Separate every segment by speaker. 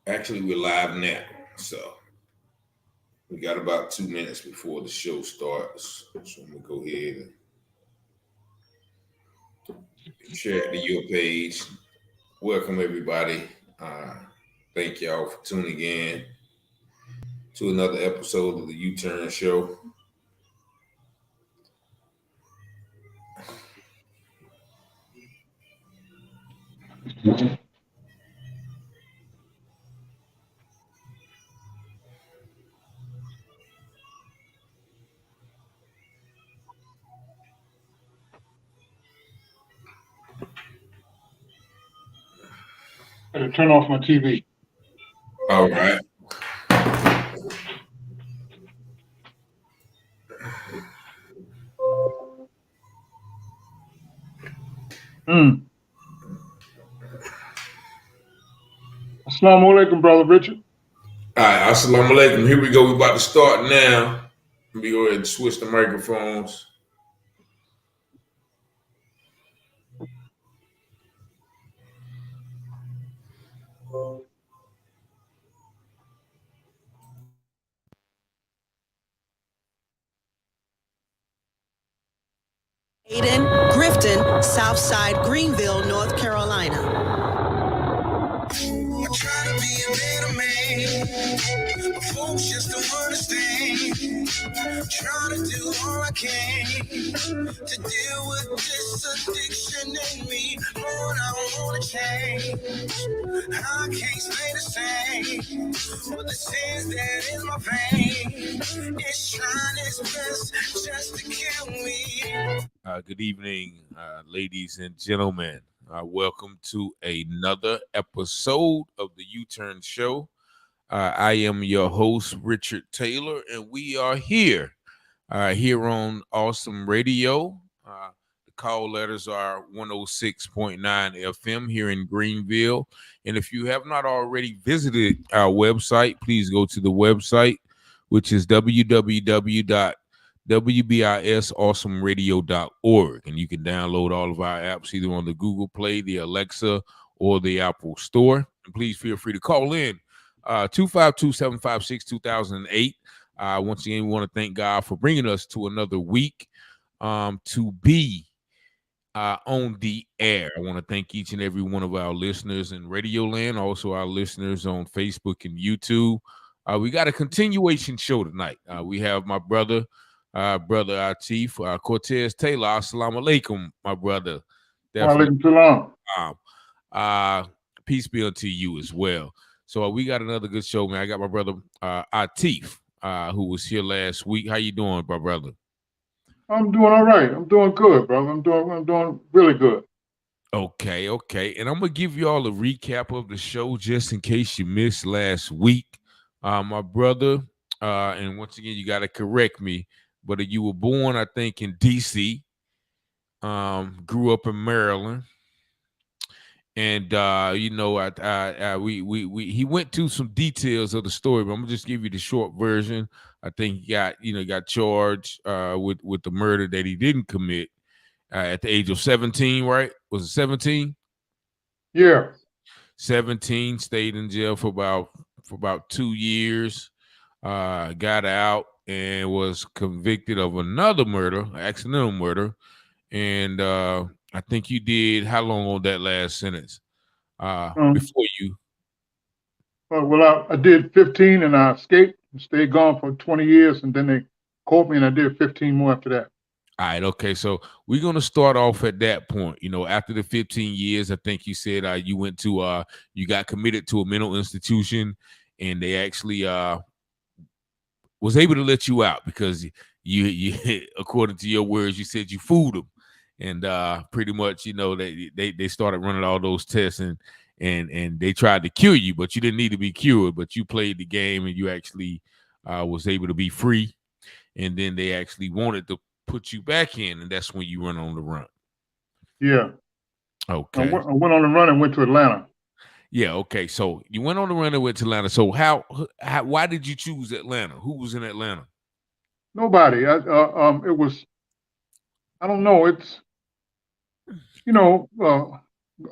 Speaker 1: Actually, we're live now, so we got about 2 minutes before the show starts. So I'm gonna go ahead and share it to your page. Welcome everybody. Uh, Thank y'all for tuning in to another episode of the U-Turn Show.
Speaker 2: Better turn off my TV.
Speaker 1: All right.
Speaker 2: Mm. Assalamu alaikum, Brother Richard.
Speaker 1: All right. Assalamu alaikum. Here we go. We're about to start now. Let me go ahead and switch the microphones.
Speaker 3: Aiden, Grifton, Southside, Greenville, North Carolina. I try to be a better man, but folks just don't understand. Try to do all I can to deal with this addiction in me. Lord, I want to change. I can't stay the same. But the sins that in my vein is trying its best just to kill me.
Speaker 1: Good evening, ladies and gentlemen. Welcome to another episode of the U-Turn Show. I am your host, Richard Taylor, and we are here on Awesome Radio. The call letters are 106.9 FM here in Greenville. And if you have not already visited our website, please go to the website, which is www.wbisawesomeradio.org. And you can download all of our apps either on the Google Play, the Alexa, or the Apple Store. And please feel free to call in 252-756-2008. Once again, we want to thank God for bringing us to another week to be on the air. I want to thank each and every one of our listeners in Radio Land, also our listeners on Facebook and YouTube. We got a continuation show tonight. We have my brother Atif, Cortez Taylor. Assalamu alaikum, my brother.
Speaker 2: Walaikum
Speaker 1: salam. Peace be unto you as well. So we got another good show, man. I got my brother Atif, who was here last week. How you doing, my brother?
Speaker 2: I'm doing all right. I'm doing good, brother. I'm doing really good.
Speaker 1: Okay. And I'm gonna give you all a recap of the show just in case you missed last week. My brother, and once again, you gotta correct me, but you were born, I think, in DC. Grew up in Maryland. And he went to some details of the story, but I'm gonna just give you the short version. I think he got charged with the murder that he didn't commit at the age of 17, right? Was it 17?
Speaker 2: Yeah.
Speaker 1: 17, stayed in jail for about 2 years, got out and was convicted of another murder, accidental murder. And I think you did how long on that last sentence? Before you?
Speaker 2: Well, I did 15 and I escaped and stayed gone for 20 years, and then they caught me and I did 15 more after that.
Speaker 1: All right, okay. So we're gonna start off at that point. After the 15 years, I think you said you went to you got committed to a mental institution, and they actually was able to let you out because you according to your words, you said you fooled them, and pretty much they started running all those tests and they tried to cure you, but you didn't need to be cured, but you played the game and you actually was able to be free, and then they actually wanted to put you back in, and that's when you went on the run.
Speaker 2: Yeah.
Speaker 1: Okay.
Speaker 2: I went on the run and went to Atlanta.
Speaker 1: Yeah, okay. So you went on the run and went to Atlanta. So why did you choose Atlanta? Who was in Atlanta?
Speaker 2: Nobody. It was, I don't know. It's,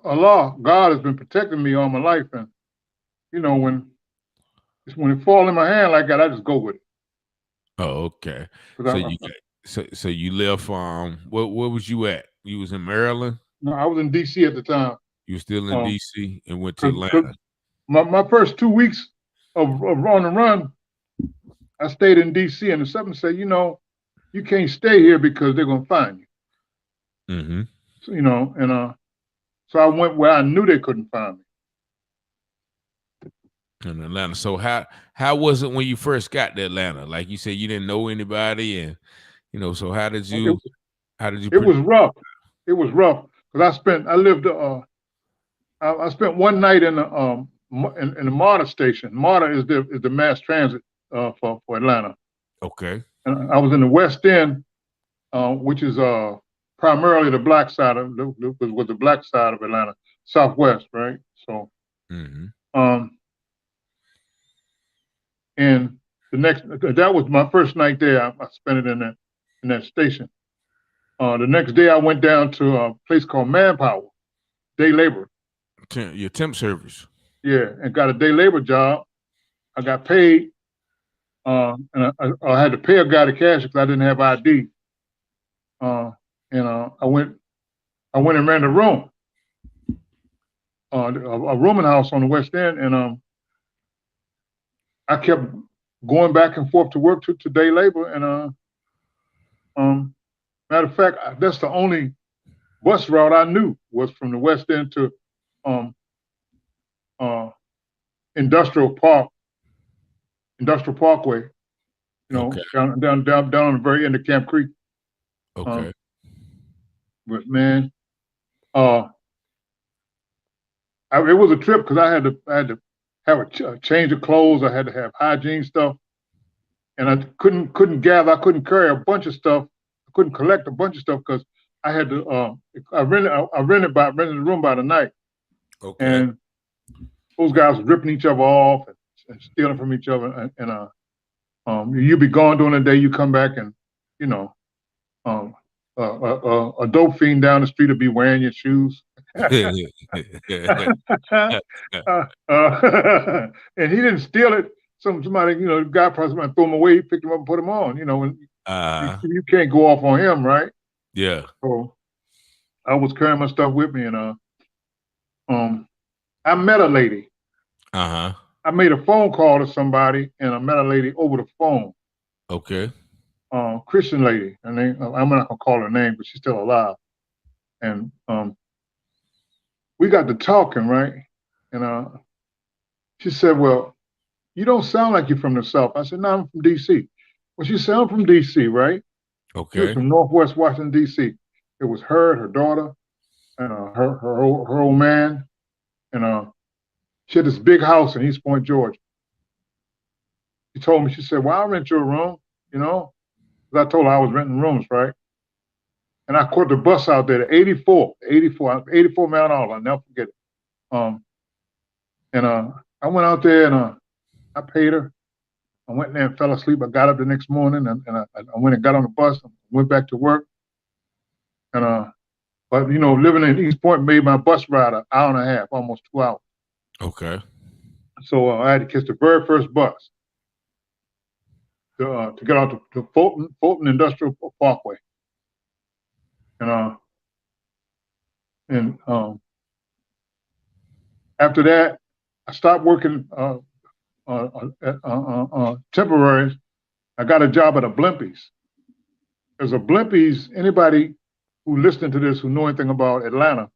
Speaker 2: Allah, God has been protecting me all my life, and you know, when it fall in my hand like that, I just go with it.
Speaker 1: Oh, okay.
Speaker 2: 'Cause
Speaker 1: So you got so you left where was you at? You was in Maryland?
Speaker 2: no, I was in DC at the time.
Speaker 1: You were still in DC and went to
Speaker 2: 'Cause
Speaker 1: Atlanta.
Speaker 2: my first 2 weeks of on the run, I stayed in DC, and something said, you know, you can't stay here because they're gonna find you.
Speaker 1: Mm-hmm.
Speaker 2: So, you know, and so I went where I knew they couldn't find me.
Speaker 1: In Atlanta. So how was it when you first got to Atlanta? Like you said, you didn't know anybody, and you know, so how did you
Speaker 2: It was rough. It was rough because I spent one night in the MARTA station. MARTA is the mass transit for Atlanta.
Speaker 1: Okay.
Speaker 2: And I was in the West End, which is primarily the black side of the black side of Atlanta, Southwest, right? So, and that was my first night there. I spent it in that station. The next day I went down to a place called Manpower, day labor.
Speaker 1: Your temp service.
Speaker 2: Yeah, and got a day labor job. I got paid, and I had to pay a guy to cash it because I didn't have ID. And I went and ran the room, a rooming house on the West End, and I kept going back and forth to work to day labor. And matter of fact, that's the only bus route I knew was from the West End to Industrial Parkway. You know,
Speaker 1: okay.
Speaker 2: down on the very end of Camp Creek.
Speaker 1: Okay.
Speaker 2: But man, it was a trip because I had to have a change of clothes. I had to have hygiene stuff, and I couldn't gather. I couldn't carry a bunch of stuff. I couldn't collect a bunch of stuff because I had to. I rented the room by the night.
Speaker 1: Okay.
Speaker 2: And those guys were ripping each other off and stealing from each other. And you be gone during the day. You come back and you know. A dope fiend down the street will be wearing your shoes. And he didn't steal it. Somebody, you know, the guy probably somebody threw him away, he picked him up and put him on, you know, and you can't go off on him, right?
Speaker 1: Yeah.
Speaker 2: So I was carrying my stuff with me, and I met a lady.
Speaker 1: I
Speaker 2: made a phone call to somebody, and I met a lady over the phone.
Speaker 1: Okay.
Speaker 2: Christian lady, and I'm not gonna call her name, but she's still alive. And we got to talking, right? And she said, "Well, you don't sound like you're from the South." I said, "No, I'm from DC." Well, she said, "I'm from DC, right?"
Speaker 1: Okay.
Speaker 2: She was from Northwest Washington, DC. It was her daughter, and her old man, and she had this big house in East Point, Georgia. She told me, she said, "Well, I'll rent your room, you know." I told her I was renting rooms, right? And I caught the bus out there to 84 Mount Olive. I'll never forget it. And I went out there and I paid her. I went there and fell asleep. I got up the next morning and I went and got on the bus and went back to work. And but you know, living in East Point made my bus ride an hour and a half, almost 2 hours.
Speaker 1: Okay.
Speaker 2: So I had to catch the very first bus to get out to Fulton Industrial Parkway. And after that, I stopped working temporary. I got a job at a Blimpies. There's a Blimpies. Anybody who listening to this who know anything about Atlanta,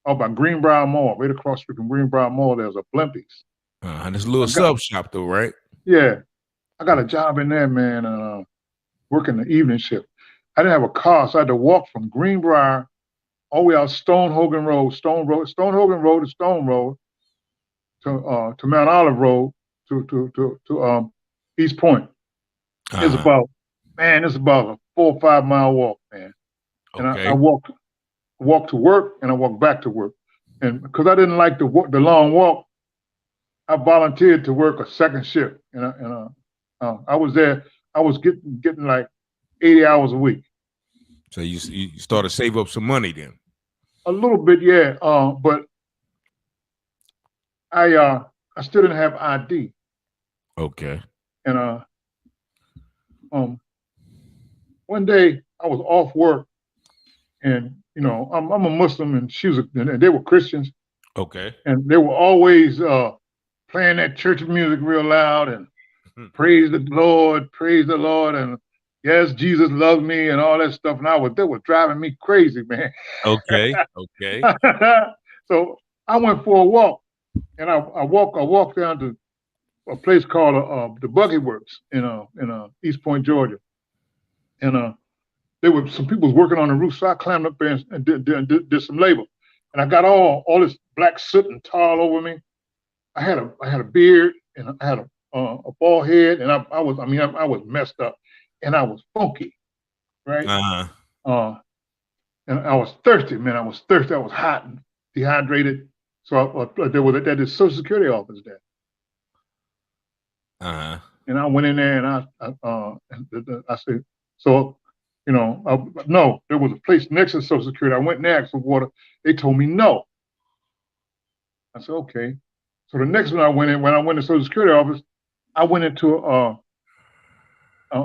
Speaker 2: about Greenbrier Mall, right across the street from Greenbrier Mall, there's a Blimpies.
Speaker 1: And it's a little sub shop though, right?
Speaker 2: Yeah. I got a job in there, man, working the evening shift. I didn't have a car, so I had to walk from Greenbrier all the way out Stone Hogan Road to Stone Road to Mount Olive Road to East Point. It's about a 4 or 5 mile walk, man. And
Speaker 1: okay.
Speaker 2: I walked to work and I walked back to work. And because I didn't like the long walk, I volunteered to work a second shift. And I was there. I was getting like 80 hours a week.
Speaker 1: So you started to save up some money then? A
Speaker 2: little bit, yeah. But I I still didn't have ID.
Speaker 1: Okay.
Speaker 2: And one day I was off work, and I'm a Muslim, and and they were Christians,
Speaker 1: Okay.
Speaker 2: and they were always playing that church music real loud and praise the Lord, and yes, Jesus loves me and all that stuff. And they were driving me crazy, man.
Speaker 1: Okay. Okay.
Speaker 2: So I went for a walk, and I walked down to a place called the Buggy Works in East Point, Georgia, and there were some people working on the roof, so I climbed up there and did some labor, and I got all this black soot and tar over me. I had a beard, and I had a bald head, and I was messed up, and I was funky, right? And I was thirsty, man. I was thirsty. I was hot and dehydrated. So there was that Social Security office there. And I went in there, and I said, so, no, there was a place next to Social Security. I went and asked for water. They told me no. I said, okay. So the next one when I went to Social Security office, I went into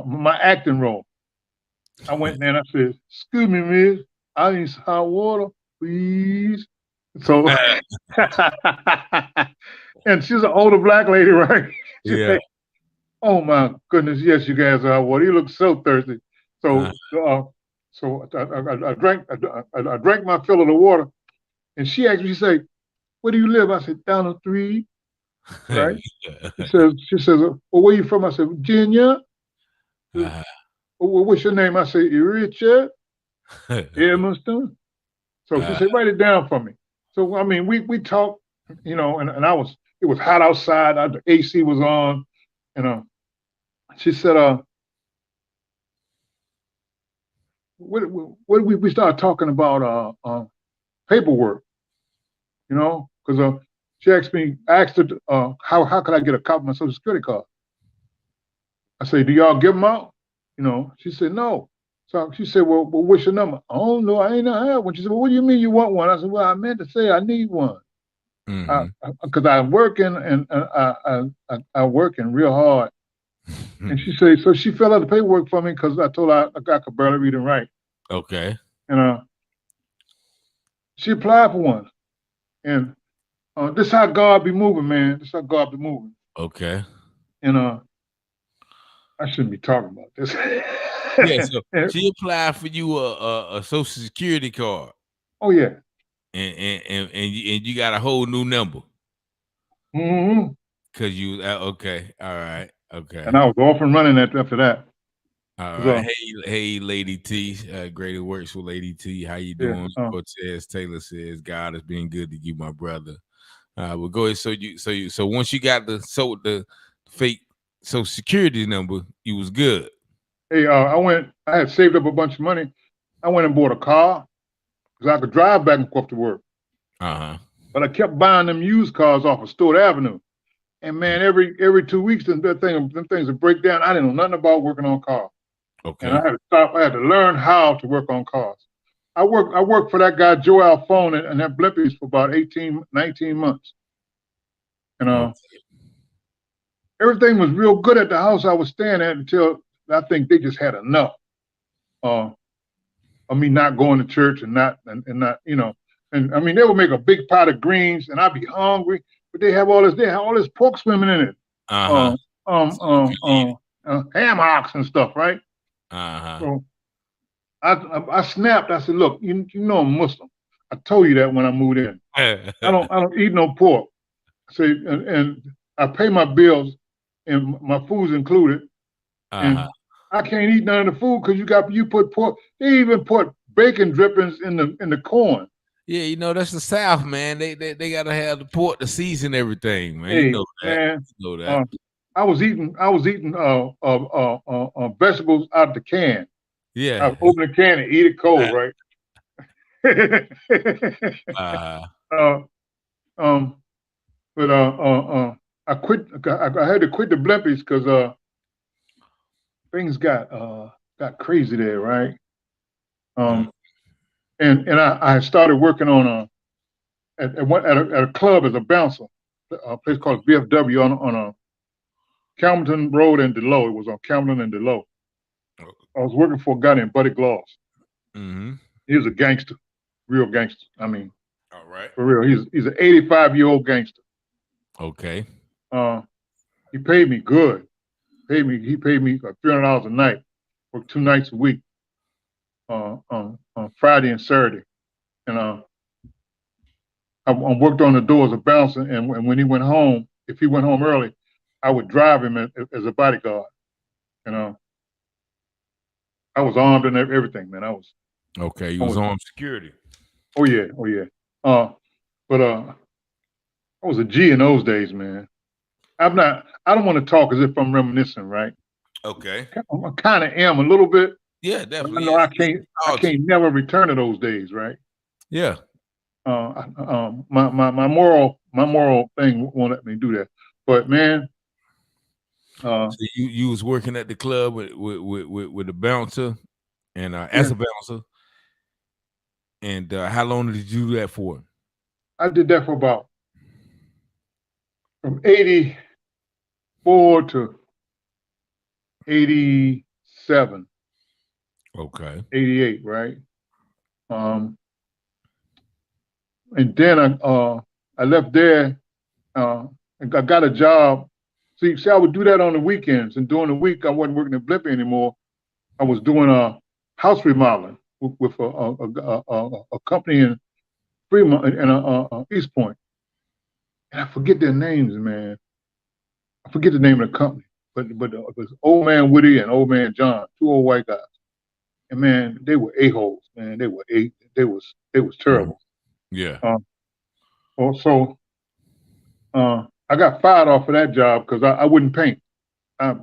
Speaker 2: my acting role. I went in there and I said, excuse me, miss, I need some hot water, please. So, and she's an older black lady, right? She said, oh my goodness, yes, you guys are hot water. You look so thirsty. So, I drank my fill of the water, and she asked me, she said, where do you live? I said, down the street. Right? She says, well, where you from? I said, Virginia. Well, what's your name? I said, Richard Emerson. So she said, write it down for me. So I mean, we talked, and it was hot outside. The AC was on, and she said, we started talking about paperwork, because she asked me, I asked her, how could I get a copy of my Social Security card? I said, do y'all give them out? She said, no. So she said, well, what's your number? Oh, no, I ain't not have one. She said, well, what do you mean you want one? I said, well, I meant to say I need one. Because I'm working, and I'm working real hard. And she said, so she filled out the paperwork for me because I told her I could barely read and write.
Speaker 1: Okay.
Speaker 2: And she applied for one. And this is how God be moving, man. This is how God be moving.
Speaker 1: Okay.
Speaker 2: And I shouldn't be talking about this.
Speaker 1: Yeah, so she applied for you a Social Security card.
Speaker 2: Oh yeah.
Speaker 1: And you got a whole new number.
Speaker 2: Mm-hmm.
Speaker 1: Cause you okay, all right, okay.
Speaker 2: And I was off and running after that.
Speaker 1: All right. Hey, Lady T. Greater Works with Lady T. How you doing? Cortez Taylor says God has been good to you, my brother. Well, go ahead. So once you got the fake Social Security number, you was good.
Speaker 2: Hey, I had saved up a bunch of money. I went and bought a car because I could drive back and forth to work. But I kept buying them used cars off of Stewart Avenue. And man, every 2 weeks, them things would break down. I didn't know nothing about working on cars.
Speaker 1: Okay.
Speaker 2: And I had to stop. I had to learn how to work on cars. I worked for that guy, Joe Alphone, and that Blimpies for about 19 months. And everything was real good at the house I was staying at until I think they just had enough of me not going to church and not. And I mean, they would make a big pot of greens and I'd be hungry, but they have all this pork swimming in it. Ham hocks and stuff, right? So I snapped. I said, look, you know I'm Muslim. I told you that when I moved in. I don't eat no pork. I say, and I pay my bills and my food's included. And I can't eat none of the food because you put pork. They even put bacon drippings in the corn.
Speaker 1: Yeah, that's the South, man. They gotta have the pork to season everything, man.
Speaker 2: Hey,
Speaker 1: you know that.
Speaker 2: Man,
Speaker 1: you know that.
Speaker 2: I was eating vegetables out of the can.
Speaker 1: Yeah.
Speaker 2: I would open the can and eat it cold, right? But I quit. I had to quit the Blimpies because things got crazy there, right? And I started working on at a club as a bouncer, a a place called VFW on a Campbellton Road in Delowe. It was on Campbellton and Delowe. I was working for a guy named Buddy Gloss.
Speaker 1: Mm-hmm.
Speaker 2: He was a gangster, real gangster. I mean,
Speaker 1: All right.
Speaker 2: for real. He's an 85-year-old gangster.
Speaker 1: Okay.
Speaker 2: He paid me good. He paid me $300 a night, worked 2 nights a week, on Friday and Saturday. And I worked on the door as a bouncer. And when he went home, if he went home early, I would drive him as a bodyguard. And I was armed and everything, man. I was.
Speaker 1: Okay, you was armed security.
Speaker 2: Oh yeah. But I was a G in those days, man. I don't want to talk as if I'm reminiscing, right?
Speaker 1: Okay.
Speaker 2: I kind of am a little bit.
Speaker 1: Yeah, definitely.
Speaker 2: I know I can't never return to those days, right?
Speaker 1: Yeah.
Speaker 2: My moral thing won't let me do that. But man,
Speaker 1: so you was working at the club with a bouncer, and as a bouncer, and how long did you do that for?
Speaker 2: I did that for about from 84 to 87.
Speaker 1: Okay.
Speaker 2: 88, right? And then I left there and I got a job. See, I would do that on the weekends, and during the week I wasn't working at Blippy anymore. I was doing house remodeling with a company in Fremont and East Point. And I forget their names, man. I forget the name of the company, but it was Old Man Woody and Old Man John, 2 old white guys. And man, they were a-holes, man. They was terrible.
Speaker 1: Yeah.
Speaker 2: So I got fired off of that job because I wouldn't paint. I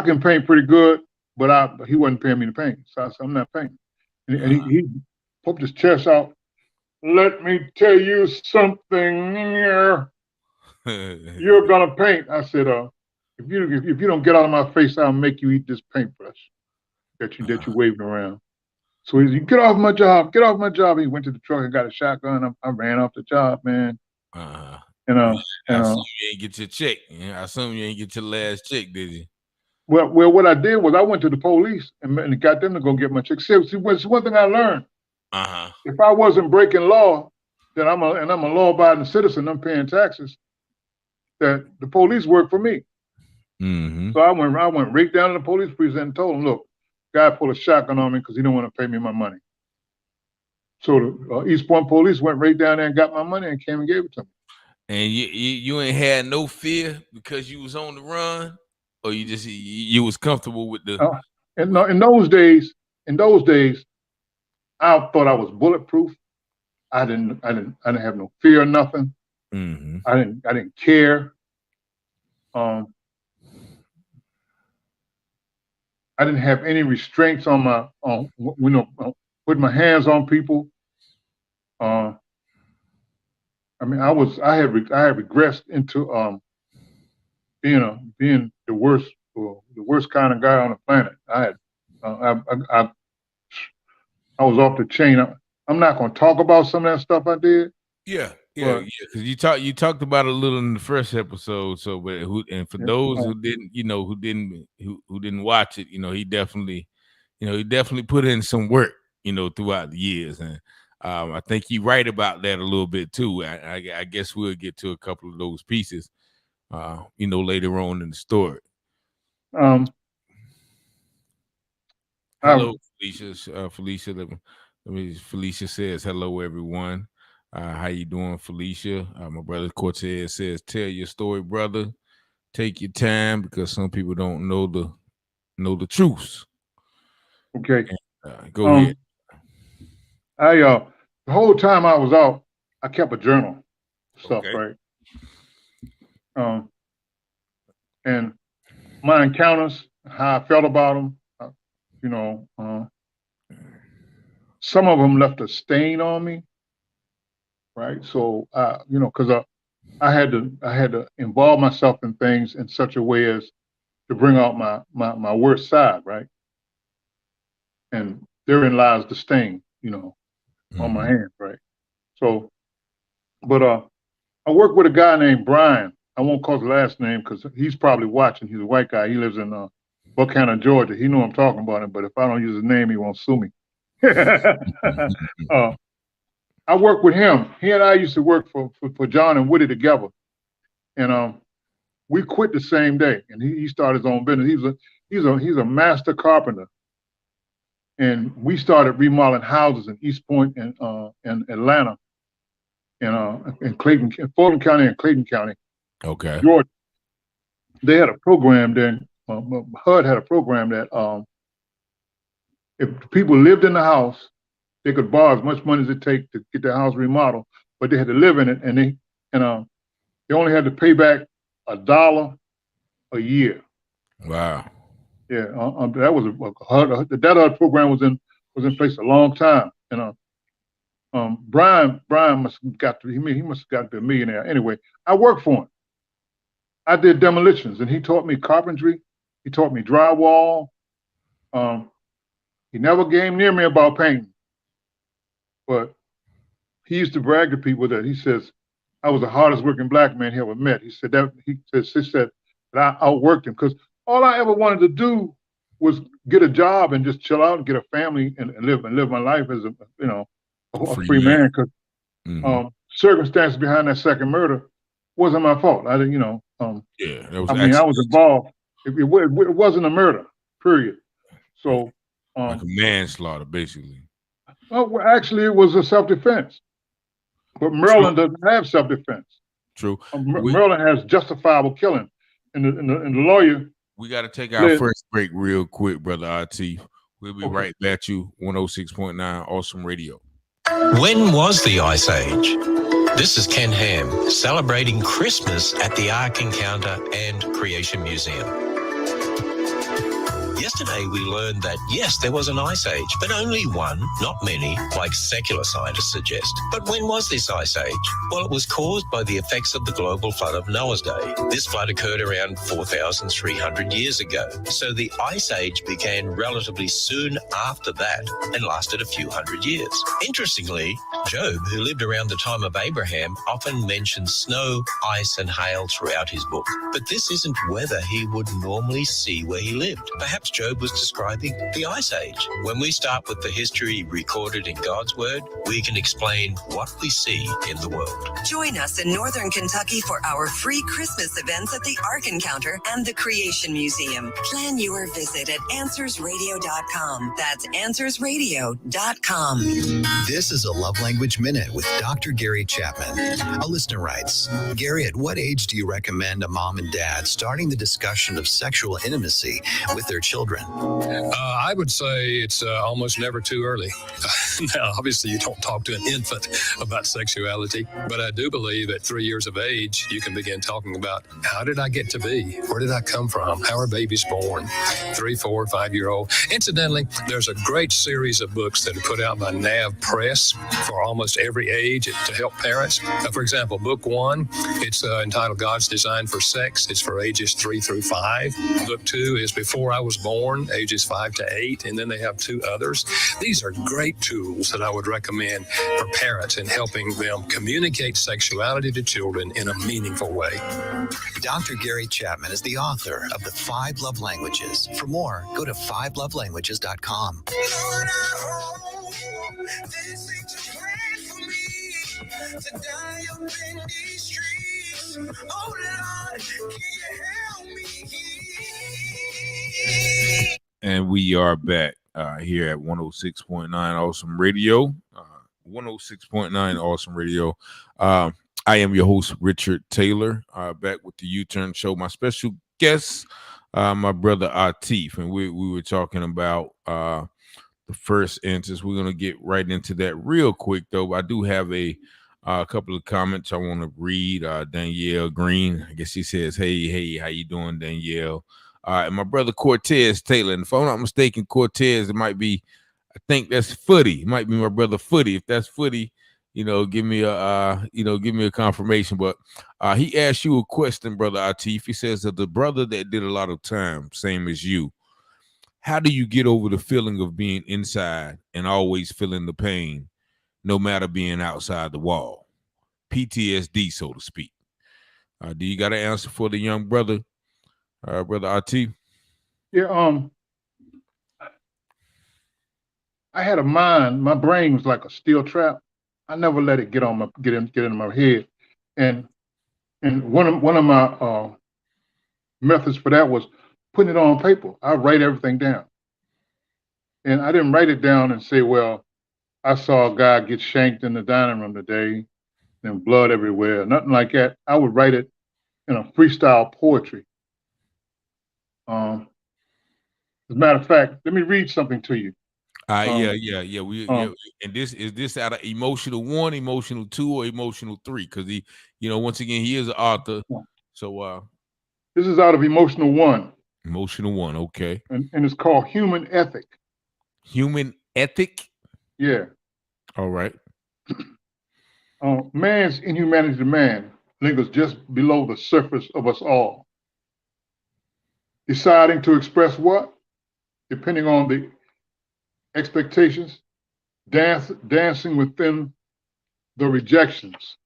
Speaker 2: can paint pretty good, but he wasn't paying me to paint, so I said I'm not painting. And he poked his chest out. Let me tell you something. You're gonna paint. I said, if you don't get out of my face, I'll make you eat this paintbrush that you waving around. So he said, get off my job. He went to the truck and got a shotgun. I ran off the job, man.
Speaker 1: I
Speaker 2: And
Speaker 1: assume you ain't get your check. I assume you ain't get your last check, did you?
Speaker 2: Well, what I did was I went to the police and got them to go get my check. See, one thing I learned. If I wasn't breaking law, then I'm a law-abiding citizen. I'm paying taxes. That the police work for me.
Speaker 1: Mm-hmm.
Speaker 2: So I went right down to the police precinct and told them, look, guy pulled a shotgun on me because he didn't want to pay me my money. So the East Point police went right down there and got my money and came and gave it to me.
Speaker 1: And you ain't had no fear because you was on the run, or you was comfortable with the.
Speaker 2: In those days, I thought I was bulletproof. I didn't have no fear or nothing.
Speaker 1: Mm-hmm.
Speaker 2: I didn't care. I didn't have any restraints on putting my hands on people. I had regressed into being the worst kind of guy on the planet. I was off the chain. I'm not going to talk about some of that stuff I did.
Speaker 1: Yeah. Because you talked about it a little in the first episode. So, but for those who didn't watch it, he definitely put in some work, throughout the years, and I think you're right about that a little bit too. I guess we'll get to a couple of those pieces, later on in the story. Hello, Felicia. Felicia says hello, everyone. How you doing, Felicia? My brother Cortez says, tell your story, brother. Take your time because some people don't know the truth.
Speaker 2: Okay.
Speaker 1: And, go ahead.
Speaker 2: The whole time I was out, I kept a journal stuff, right? And my encounters, how I felt about them, some of them left a stain on me. Right. So, because I had to involve myself in things in such a way as to bring out my worst side. Right. And therein lies the stain, on my hands. Right. So, but I work with a guy named Brian. I won't call his last name because he's probably watching. He's a white guy. He lives in Buchanan, Georgia. He knew I'm talking about him, but if I don't use his name, he won't sue me. I work with him. He and I used to work for John and Woody together, and we quit the same day. And he started his own business. He's a master carpenter, and we started remodeling houses in East Point and Atlanta, and in Clayton, Fulton County and Clayton County,
Speaker 1: Okay.
Speaker 2: Georgia. They had a program then. HUD had a program that if people lived in the house, they could borrow as much money as it takes to get their house remodeled, but they had to live in it, and they only had to pay back $1 a year.
Speaker 1: Wow.
Speaker 2: Yeah, that was that HUD program was in place a long time, and Brian must have got to be a millionaire. Anyway, I worked for him. I did demolitions, and he taught me carpentry. He taught me drywall. He never came near me about painting, but he used to brag to people that he says I was the hardest working black man he ever met. He said that I outworked him because all I ever wanted to do was get a job and just chill out and get a family and live my life as a free man. Because circumstances behind that second murder wasn't my fault. I didn't, I was involved. It wasn't a murder, period. So
Speaker 1: like a manslaughter, basically.
Speaker 2: Well, actually, it was a self-defense. But Maryland doesn't have self-defense.
Speaker 1: True.
Speaker 2: Maryland has justifiable killing, and the lawyer.
Speaker 1: We got to take our first break real quick, brother RT. We'll be right back at you. 106.9 Awesome Radio.
Speaker 4: When was the Ice Age? This is Ken Ham celebrating Christmas at the Ark Encounter and Creation Museum. Yesterday, we learned that, yes, there was an ice age, but only one, not many, like secular scientists suggest. But when was this ice age? Well, it was caused by the effects of the global flood of Noah's day. This flood occurred around 4,300 years ago. So the ice age began relatively soon after that and lasted a few hundred years. Interestingly, Job, who lived around the time of Abraham, often mentions snow, ice, and hail throughout his book. But this isn't weather he would normally see where he lived. Perhaps Job was describing the Ice Age. When we start with the history recorded in God's Word, we can explain what we see in the world.
Speaker 5: Join us in Northern Kentucky for our free Christmas events at the Ark Encounter and the Creation Museum. Plan your visit at AnswersRadio.com. That's AnswersRadio.com.
Speaker 6: This is a Love Language Minute with Dr. Gary Chapman. A listener writes, Gary, at what age do you recommend a mom and dad starting the discussion of sexual intimacy with their children?
Speaker 7: I would say it's almost never too early. Now, obviously, you don't talk to an infant about sexuality, but I do believe at 3 years of age, you can begin talking about how did I get to be? Where did I come from? How are babies born? 3, 4, 5-year-old. Incidentally, there's a great series of books that are put out by NAV Press for almost every age to help parents. For example, book 1, it's entitled God's Design for Sex. It's for ages 3 through 5. Book 2 is Before I Was Born, ages 5 to 8, and then they have 2 others. These are great tools that I would recommend for parents in helping them communicate sexuality to children in a meaningful way.
Speaker 6: Dr. Gary Chapman is the author of The 5 Love Languages. For more, go to 5lovelanguages.com.
Speaker 3: Lord, I hope this ain't too grand for me to die up in these streets. Oh Lord, can you help me?
Speaker 1: And we are back here at 106.9 Awesome Radio. 106.9 Awesome Radio. I am your host, Richard Taylor, back with the U-Turn Show. My special guest, my brother Atif, and we were talking about the first instance. We're going to get right into that real quick, though. I do have a couple of comments I want to read. Danielle Green, I guess she says, hey, how you doing, Danielle? And my brother Cortez Taylor, and if I'm not mistaken, Cortez, it might be, I think that's Footy. It might be my brother Footy. If that's Footy, give me a confirmation. But he asked you a question, brother Atif. He says that the brother that did a lot of time, same as you, how do you get over the feeling of being inside and always feeling the pain, no matter being outside the wall? PTSD, so to speak. Do you got an answer for the young brother, brother RT?
Speaker 2: Yeah. I had a mind. My brain was like a steel trap. I never let it get into my head. And one of my methods for that was putting it on paper. I write everything down. And I didn't write it down and say, well, I saw a guy get shanked in the dining room today and blood everywhere. Nothing like that. I would write it in a freestyle poetry. As a matter of fact, let me read something to you.
Speaker 1: Yeah. And is this out of emotional 1, emotional 2, or emotional 3? Because he, once again, he is an author. So
Speaker 2: this is out of emotional 1.
Speaker 1: Emotional 1, okay.
Speaker 2: And it's called Human Ethic.
Speaker 1: Human Ethic?
Speaker 2: Yeah.
Speaker 1: All right.
Speaker 2: Man's inhumanity to man lingers just below the surface of us all. Deciding to express what? Depending on the expectations, dancing within the rejections.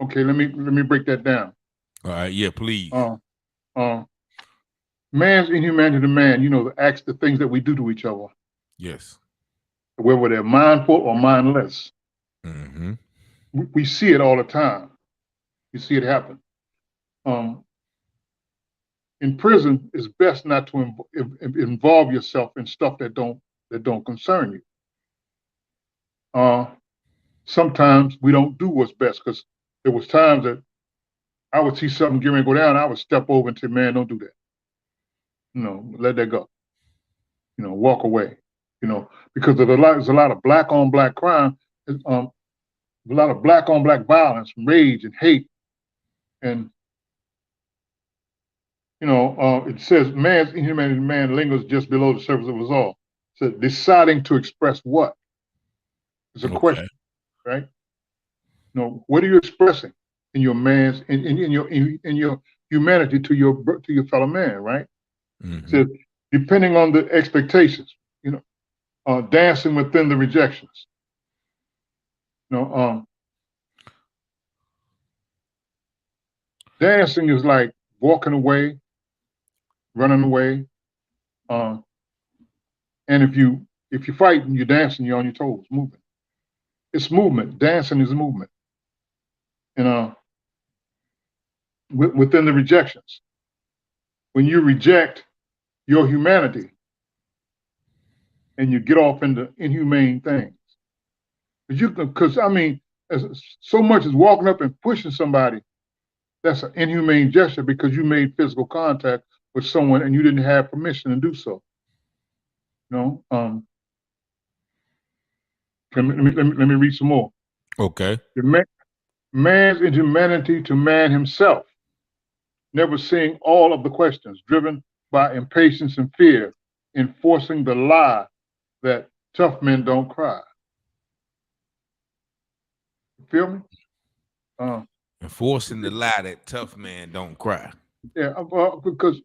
Speaker 2: Okay, let me break that down.
Speaker 1: All right, yeah, please.
Speaker 2: Man's inhumanity to man, the acts, the things that we do to each other.
Speaker 1: Yes.
Speaker 2: Whether they're mindful or mindless.
Speaker 1: Mm-hmm.
Speaker 2: We see it all the time. We see it happen. In prison, it's best not to involve yourself in stuff that don't concern you. Sometimes we don't do what's best, because there was times that I would see something getting ready to go down, I would step over and say, man, don't do that. Let that go. Walk away. Because there's a lot of black on black crime, a lot of black on black violence, rage and hate. And it says man's inhumanity to man lingers just below the surface of us all. So deciding to express what? It's a question, right? What are you expressing in your in your humanity to your fellow man, right? Mm-hmm. So depending on the expectations, dancing within the rejections. Dancing is like walking away, running away. And if you fight and you're dancing, you're on your toes, moving. It's movement. Dancing is movement. Within the rejections. When you reject your humanity and you get off into inhumane things. Because so much as walking up and pushing somebody, that's an inhumane gesture because you made physical contact with someone and you didn't have permission to do so. Let me read some more.
Speaker 1: Okay.
Speaker 2: Man's inhumanity to man himself, never seeing all of the questions, driven by impatience and fear, enforcing the lie that tough men don't cry. You feel me?
Speaker 1: Enforcing the lie that tough man don't cry.
Speaker 2: Yeah, because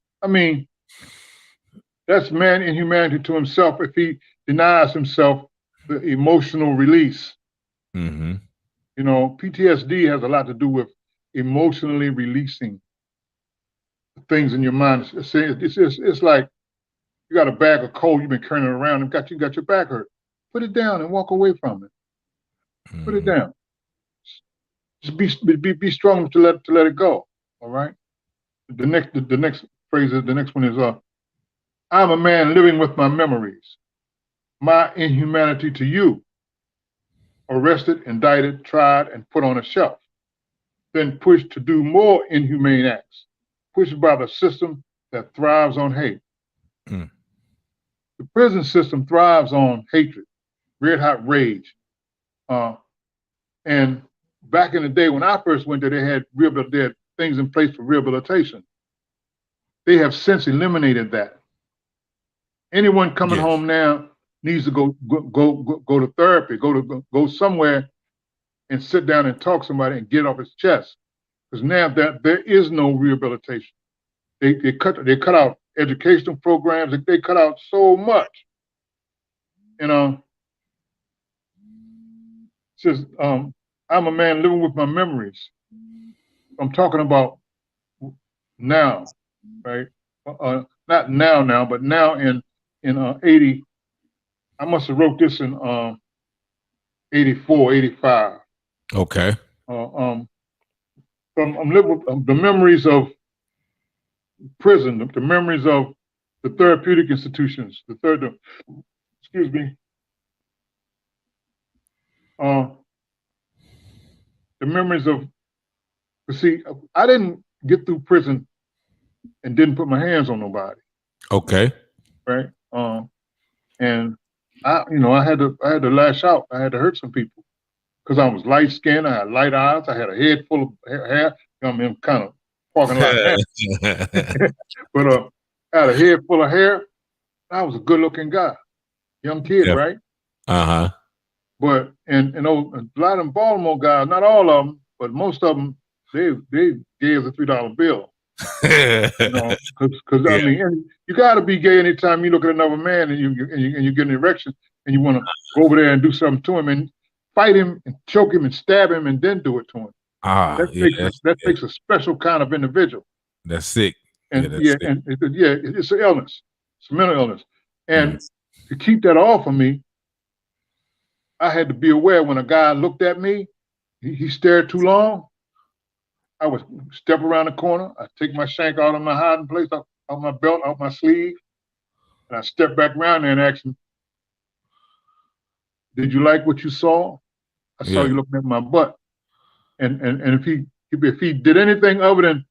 Speaker 2: that's man inhumanity to himself if he denies himself the emotional release.
Speaker 1: Mm-hmm.
Speaker 2: PTSD has a lot to do with emotionally releasing things in your mind. It's like you got a bag of coal, you've been carrying it around, and you got your back hurt. Put it down and walk away from it. Mm-hmm. Put it down. Just be strong to let it go. All right. The next phrase is, the next one is I'm a man living with my memories. My inhumanity to you. Arrested, indicted, tried, and put on a shelf. Then pushed to do more inhumane acts. Pushed by the system that thrives on hate. Mm. The prison system thrives on hatred, red hot rage. And back in the day when I first went there, they had things in place for rehabilitation. They have since eliminated that. Anyone coming home now needs to go to therapy, go somewhere and sit down and talk to somebody and get off his chest. Because now there is no rehabilitation. They cut out educational programs. They cut out so much. Says I'm a man living with my memories. I'm talking about now, right? Not now, but now in 80. I must have wrote this in 84, 85.
Speaker 1: Okay.
Speaker 2: I'm living with the memories of prison, the memories of the therapeutic institutions, excuse me, the memories of, see, I didn't get through prison and didn't put my hands on nobody.
Speaker 1: Okay.
Speaker 2: Right. And I had to lash out. I had to hurt some people because I was light skinned. I had light eyes. I had a head full of hair. I mean, kind of talking like that. But I had a head full of hair. I was a good looking guy, young kid,
Speaker 1: Yep.
Speaker 2: right?
Speaker 1: Uh-huh.
Speaker 2: But and a lot of them Baltimore guys, not all of them, but most of them, they gay as a $3 bill. Because I mean, you got to be gay anytime you look at another man and you get an erection and you want to go over there and do something to him and fight him and choke him and stab him and then do it to him. That takes a special kind of individual.
Speaker 1: That's sick.
Speaker 2: And it's an illness. It's a mental illness. And to keep that off of me, I had to be aware when a guy looked at me, he stared too long. I would step around the corner. I take my shank out of my hiding place, out my belt, out my sleeve, and I step back around there and ask him, "Did you like what you saw? I saw you looking at my butt." And if he did anything other than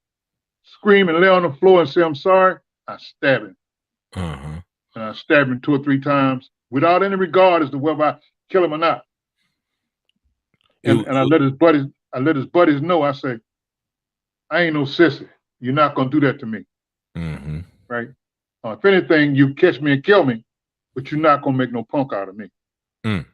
Speaker 2: scream and lay on the floor and say I'm sorry, I stab him. And I stab him 2 or 3 times without any regard as to whether I kill him or not. And I let his buddies know. I say, I ain't no sissy. You're not gonna do that to me, right? If anything, you catch me and kill me, but you're not gonna make no punk out of me. And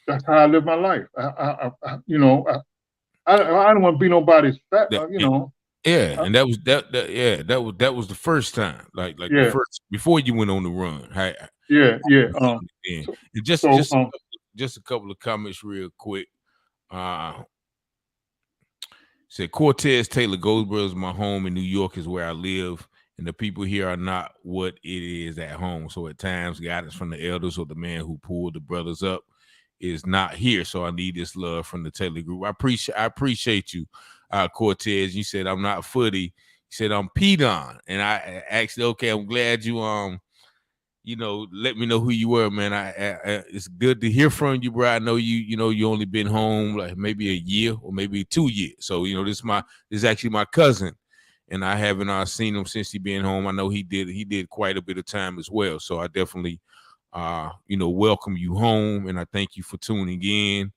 Speaker 2: that's how I live my life. I don't want to be nobody's fat,
Speaker 1: Yeah, and that was the first time, like the first before you went on the run. Just a couple of comments real quick. Said Cortez Taylor, Goldsboro is my home, and New York is where I live, and the people here are not what it is at home. So at times, guidance from the elders or the man who pulled the brothers up is not here. So I need this love from the Taylor group. I appreciate you, Cortez. You said I'm not footy. You said I'm Pedon, and I asked, okay, I'm glad you let me know who you were, man. It's good to hear from you, bro. I know you only been home like maybe a year or maybe 2 years. So this is actually my cousin, and I haven't seen him since he been home. I know he did quite a bit of time as well. So I definitely welcome you home, and I thank you for tuning in.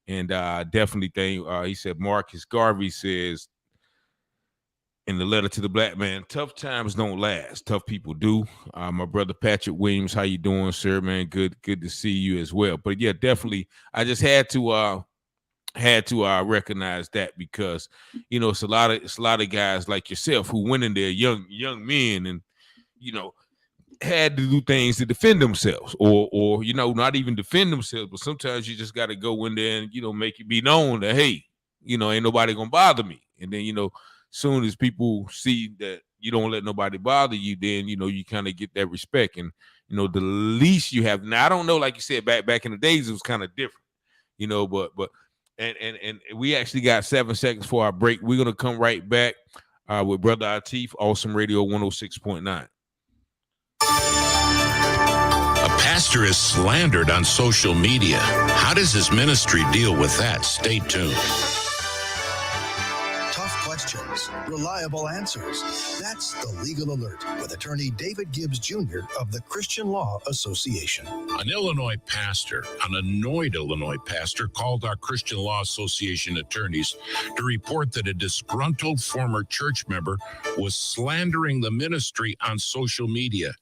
Speaker 1: And definitely thank. He said Marcus Garvey says in the letter to the black man, tough times don't last. Tough people do. My brother Patrick Williams, how you doing, sir, man? Good to see you as well. But yeah, definitely, I just had to recognize that because it's a lot of guys like yourself who went in there, young men, and had to do things to defend themselves, or not even defend themselves, but sometimes you just got to go in there and make it be known that hey, ain't nobody gonna bother me, and then soon as people see that you don't let nobody bother you, then you kind of get that respect, and the least you have. Now I don't know, like you said, back in the days it was kind of different, but and we actually got 7 seconds for our break. We're gonna come right back with Brother Atif, Awesome Radio 106.9.
Speaker 8: A pastor is slandered on social media. How does his ministry deal with that? Stay tuned.
Speaker 6: Tough questions, reliable answers. That's the Legal Alert with attorney David Gibbs Jr. of the Christian Law Association.
Speaker 8: An annoyed Illinois pastor called our Christian Law Association attorneys to report that a disgruntled former church member was slandering the ministry on social media,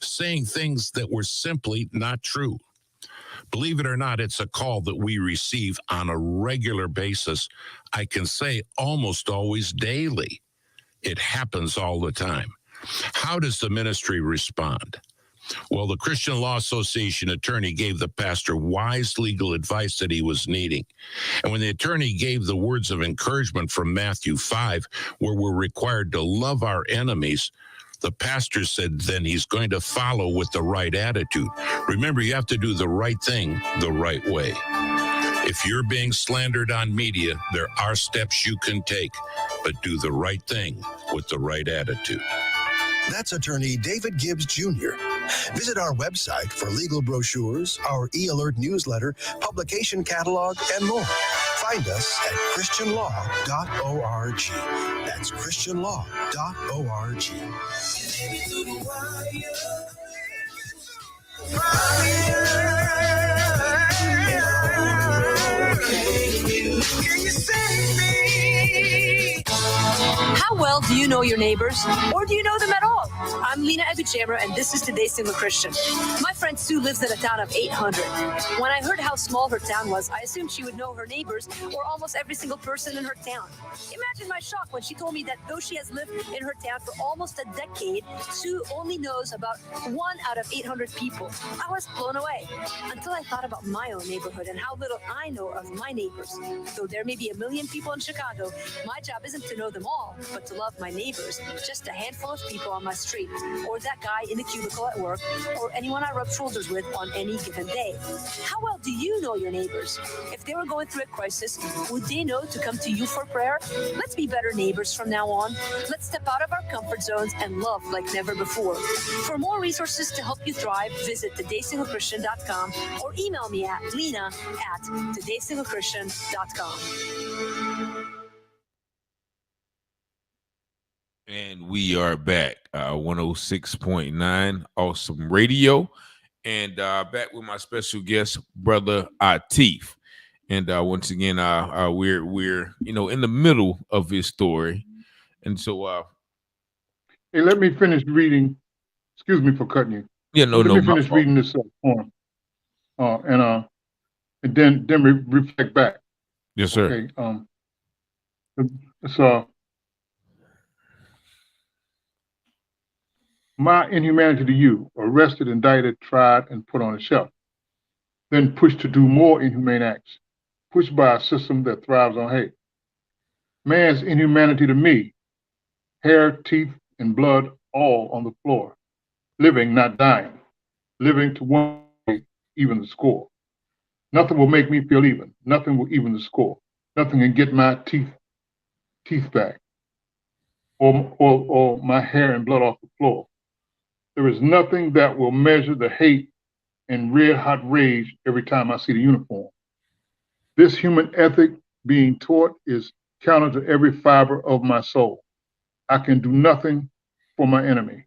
Speaker 8: saying things that were simply not true. Believe it or not, it's a call that we receive on a regular basis. I can say almost always daily. It happens all the time. How does the ministry respond? Well, the Christian Law Association attorney gave the pastor wise legal advice that he was needing. And when the attorney gave the words of encouragement from Matthew 5, where we're required to love our enemies, the pastor said then he's going to follow with the right attitude. Remember, you have to do the right thing the right way. If you're being slandered on media, there are steps you can take, but do the right thing with the right attitude.
Speaker 9: That's attorney David Gibbs Jr. Visit our website for legal brochures, our e-alert newsletter, publication catalog, and more. Find us at christianlaw.org. That's christianlaw.org.
Speaker 3: Can you save me?
Speaker 10: How well do you know your neighbors, or do you know them at all? I'm Lena Eguchamra, and this is Today's Single Christian. My friend Sue lives in a town of 800. When I heard how small her town was, I assumed she would know her neighbors or almost every single person in her town. Imagine my shock when she told me that though she has lived in her town for almost a decade, Sue only knows about 1 out of 800 people. I was blown away until I thought about my own neighborhood and how little I know of my neighbors. Though there may be a million people in Chicago, my job isn't to know them all, but to love my neighbors, just a handful of people on my street, or that guy in the cubicle at work, or anyone I rub shoulders with on any given day. How well do you know your neighbors? If they were going through a crisis, would they know to come to you for prayer? Let's be better neighbors from now on. Let's step out of our comfort zones and love like never before. For more resources to help you thrive, visit todaysinglechristtian.com or email me at lena@todaysinglechristtian.com.
Speaker 1: And we are back, 106.9 Awesome Radio, and back with my special guest, Brother Atif. And once again, we're in the middle of his story, and so
Speaker 2: hey, let me finish reading. Excuse me for cutting you.
Speaker 1: Yeah, no,
Speaker 2: let
Speaker 1: no.
Speaker 2: me finish reading this poem, and then reflect back.
Speaker 1: Yes, sir.
Speaker 2: Okay. So my inhumanity to you, arrested, indicted, tried, and put on a shelf, then pushed to do more inhumane acts, pushed by a system that thrives on hate. Man's inhumanity to me, hair, teeth, and blood all on the floor, living, not dying, living to one even the score. Nothing will make me feel even. Nothing will even the score. Nothing can get my teeth back, or my hair and blood off the floor. There is nothing that will measure the hate and red hot rage every time I see the uniform. This human ethic being taught is counter to every fiber of my soul. I can do nothing for my enemy.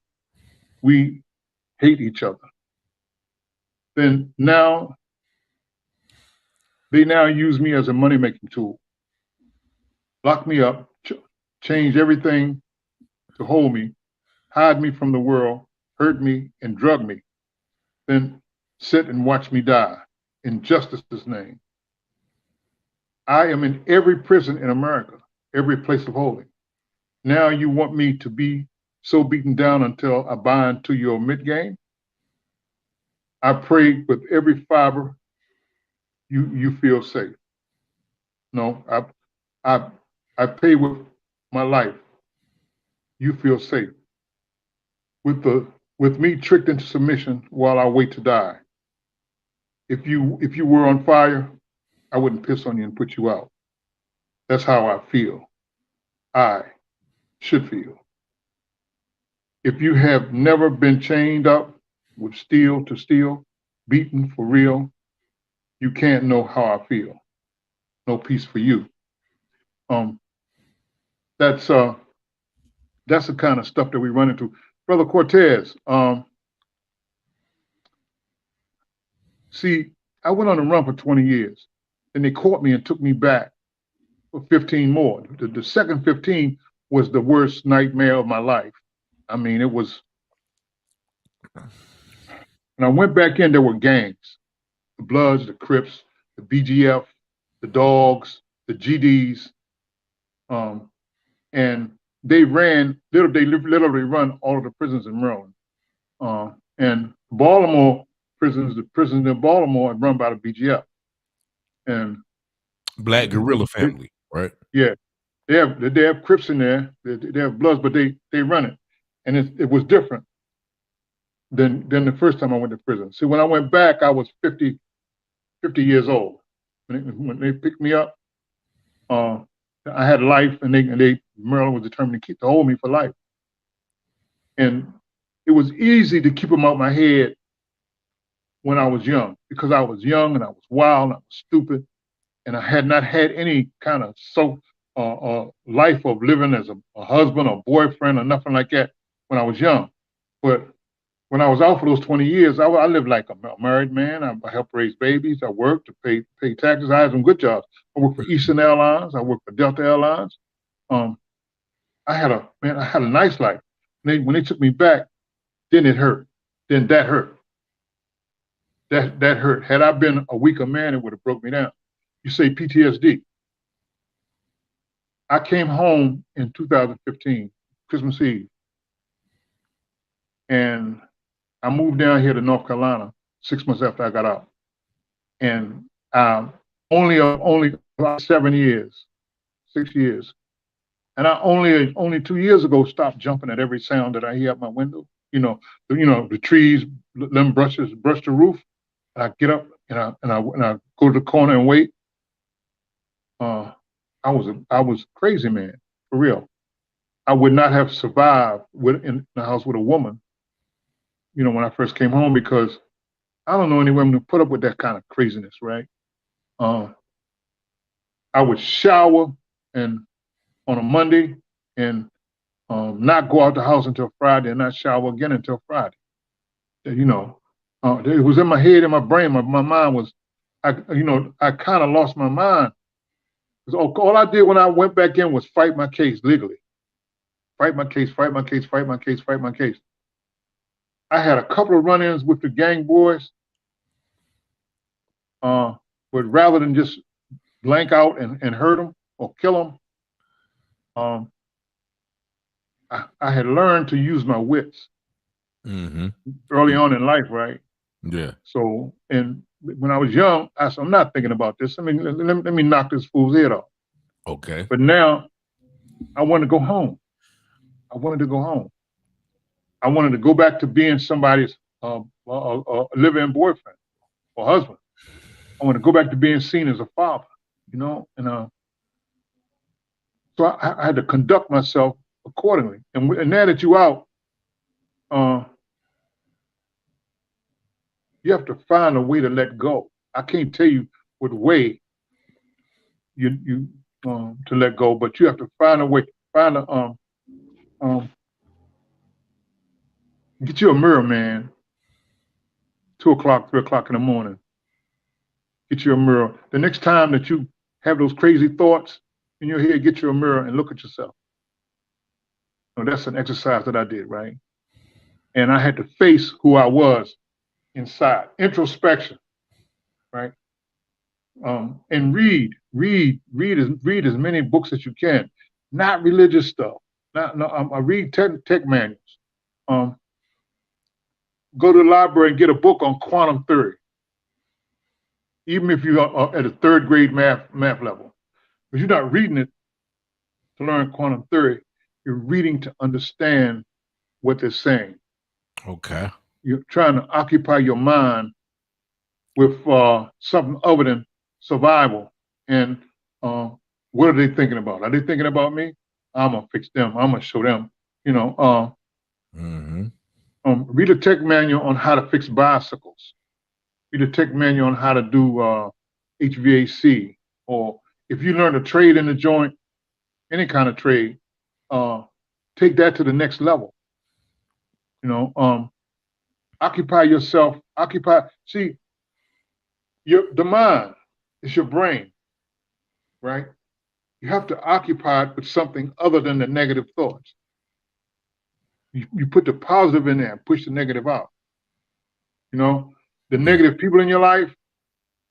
Speaker 2: We hate each other. Then now, they now use me as a money-making tool. Lock me up, change everything to hold me, hide me from the world, hurt me and drug me, then sit and watch me die in justice's name. I am in every prison in America, every place of holding. Now you want me to be so beaten down until I buy into your mid-game? I pray with every fiber you feel safe. No, I pay with my life. You feel safe. With me tricked into submission while I wait to die. If you were on fire, I wouldn't piss on you and put you out. That's how I feel. I should feel. If you have never been chained up with steel to steel, beaten for real, you can't know how I feel. No peace for you. That's the kind of stuff that we run into. Brother Cortez, see, I went on the run for 20 years. Then they caught me and took me back for 15 more. The second 15 was the worst nightmare of my life. I mean, it was. When I went back in, there were gangs. The Bloods, the Crips, the BGF, the Dogs, the GDs. And they literally run all of the prisons in Maryland. And Baltimore prisons, the prisons in Baltimore are run by the BGF. And
Speaker 1: Black guerrilla family, right?
Speaker 2: Yeah. They have Crips in there, they have Bloods, but they run it. And it was different than the first time I went to prison. See, when I went back, I was 50 years old. When they picked me up, I had life, and Maryland was determined to hold me for life. And it was easy to keep them out my head when I was young, because I was young and I was wild and I was stupid, and I had not had any kind of life of living as a husband or boyfriend or nothing like that when I was young. But when I was out for those 20 years, I lived like a married man. I helped raise babies. I worked to pay taxes. I had some good jobs. I worked for Eastern Airlines. I worked for Delta Airlines. I had a nice life. When they took me back, then it hurt. Then that hurt. That hurt. Had I been a weaker man, it would have broke me down. You say PTSD. I came home in 2015, Christmas Eve, and I moved down here to North Carolina 6 months after I got out. And only about 7 years, 6 years. And I only 2 years ago stopped jumping at every sound that I hear out my window. The trees, them brush the roof. I get up and I go to the corner and wait. I was crazy, man, for real. I would not have survived in the house with a woman, when I first came home, because I don't know any women who put up with that kind of craziness, right? I would shower on a Monday and not go out the house until Friday, and not shower again until Friday. It was in my head, in my brain. My mind was, I kind of lost my mind. Because all I did when I went back in was fight my case legally. Fight my case. I had a couple of run-ins with the gang boys, but rather than just blank out and hurt them or kill them, I had learned to use my wits early on in life, right?
Speaker 1: Yeah.
Speaker 2: So, and when I was young, I said, I'm not thinking about this. Let me knock this fool's head off.
Speaker 1: Okay.
Speaker 2: But now I wanted to go home. I wanted to go back to being somebody's live-in boyfriend or husband. I want to go back to being seen as a father, and so I had to conduct myself accordingly. And now that you're out, you have to find a way to let go. I can't tell you what way you to let go, but you have to find a way. Get you a mirror, man. 2 o'clock, 3 o'clock in the morning. Get you a mirror. The next time that you have those crazy thoughts in your head, get you a mirror and look at yourself. That's an exercise that I did, right? And I had to face who I was inside. Introspection, right? And read as many books as you can. Not religious stuff. I read tech manuals. Go to the library and get a book on quantum theory. Even if you are at a third grade math level. Because you're not reading it to learn quantum theory. You're reading to understand what they're saying.
Speaker 1: Okay.
Speaker 2: You're trying to occupy your mind with something other than survival. And what are they thinking about? Are they thinking about me? I'm going to fix them. I'm going to show them. Read a tech manual on how to fix bicycles. Read a tech manual on how to do HVAC. Or if you learn to trade in the joint, any kind of trade, take that to the next level. Occupy yourself. See, the mind is your brain, right? You have to occupy it with something other than the negative thoughts. You put the positive in there and push the negative out. The negative people in your life,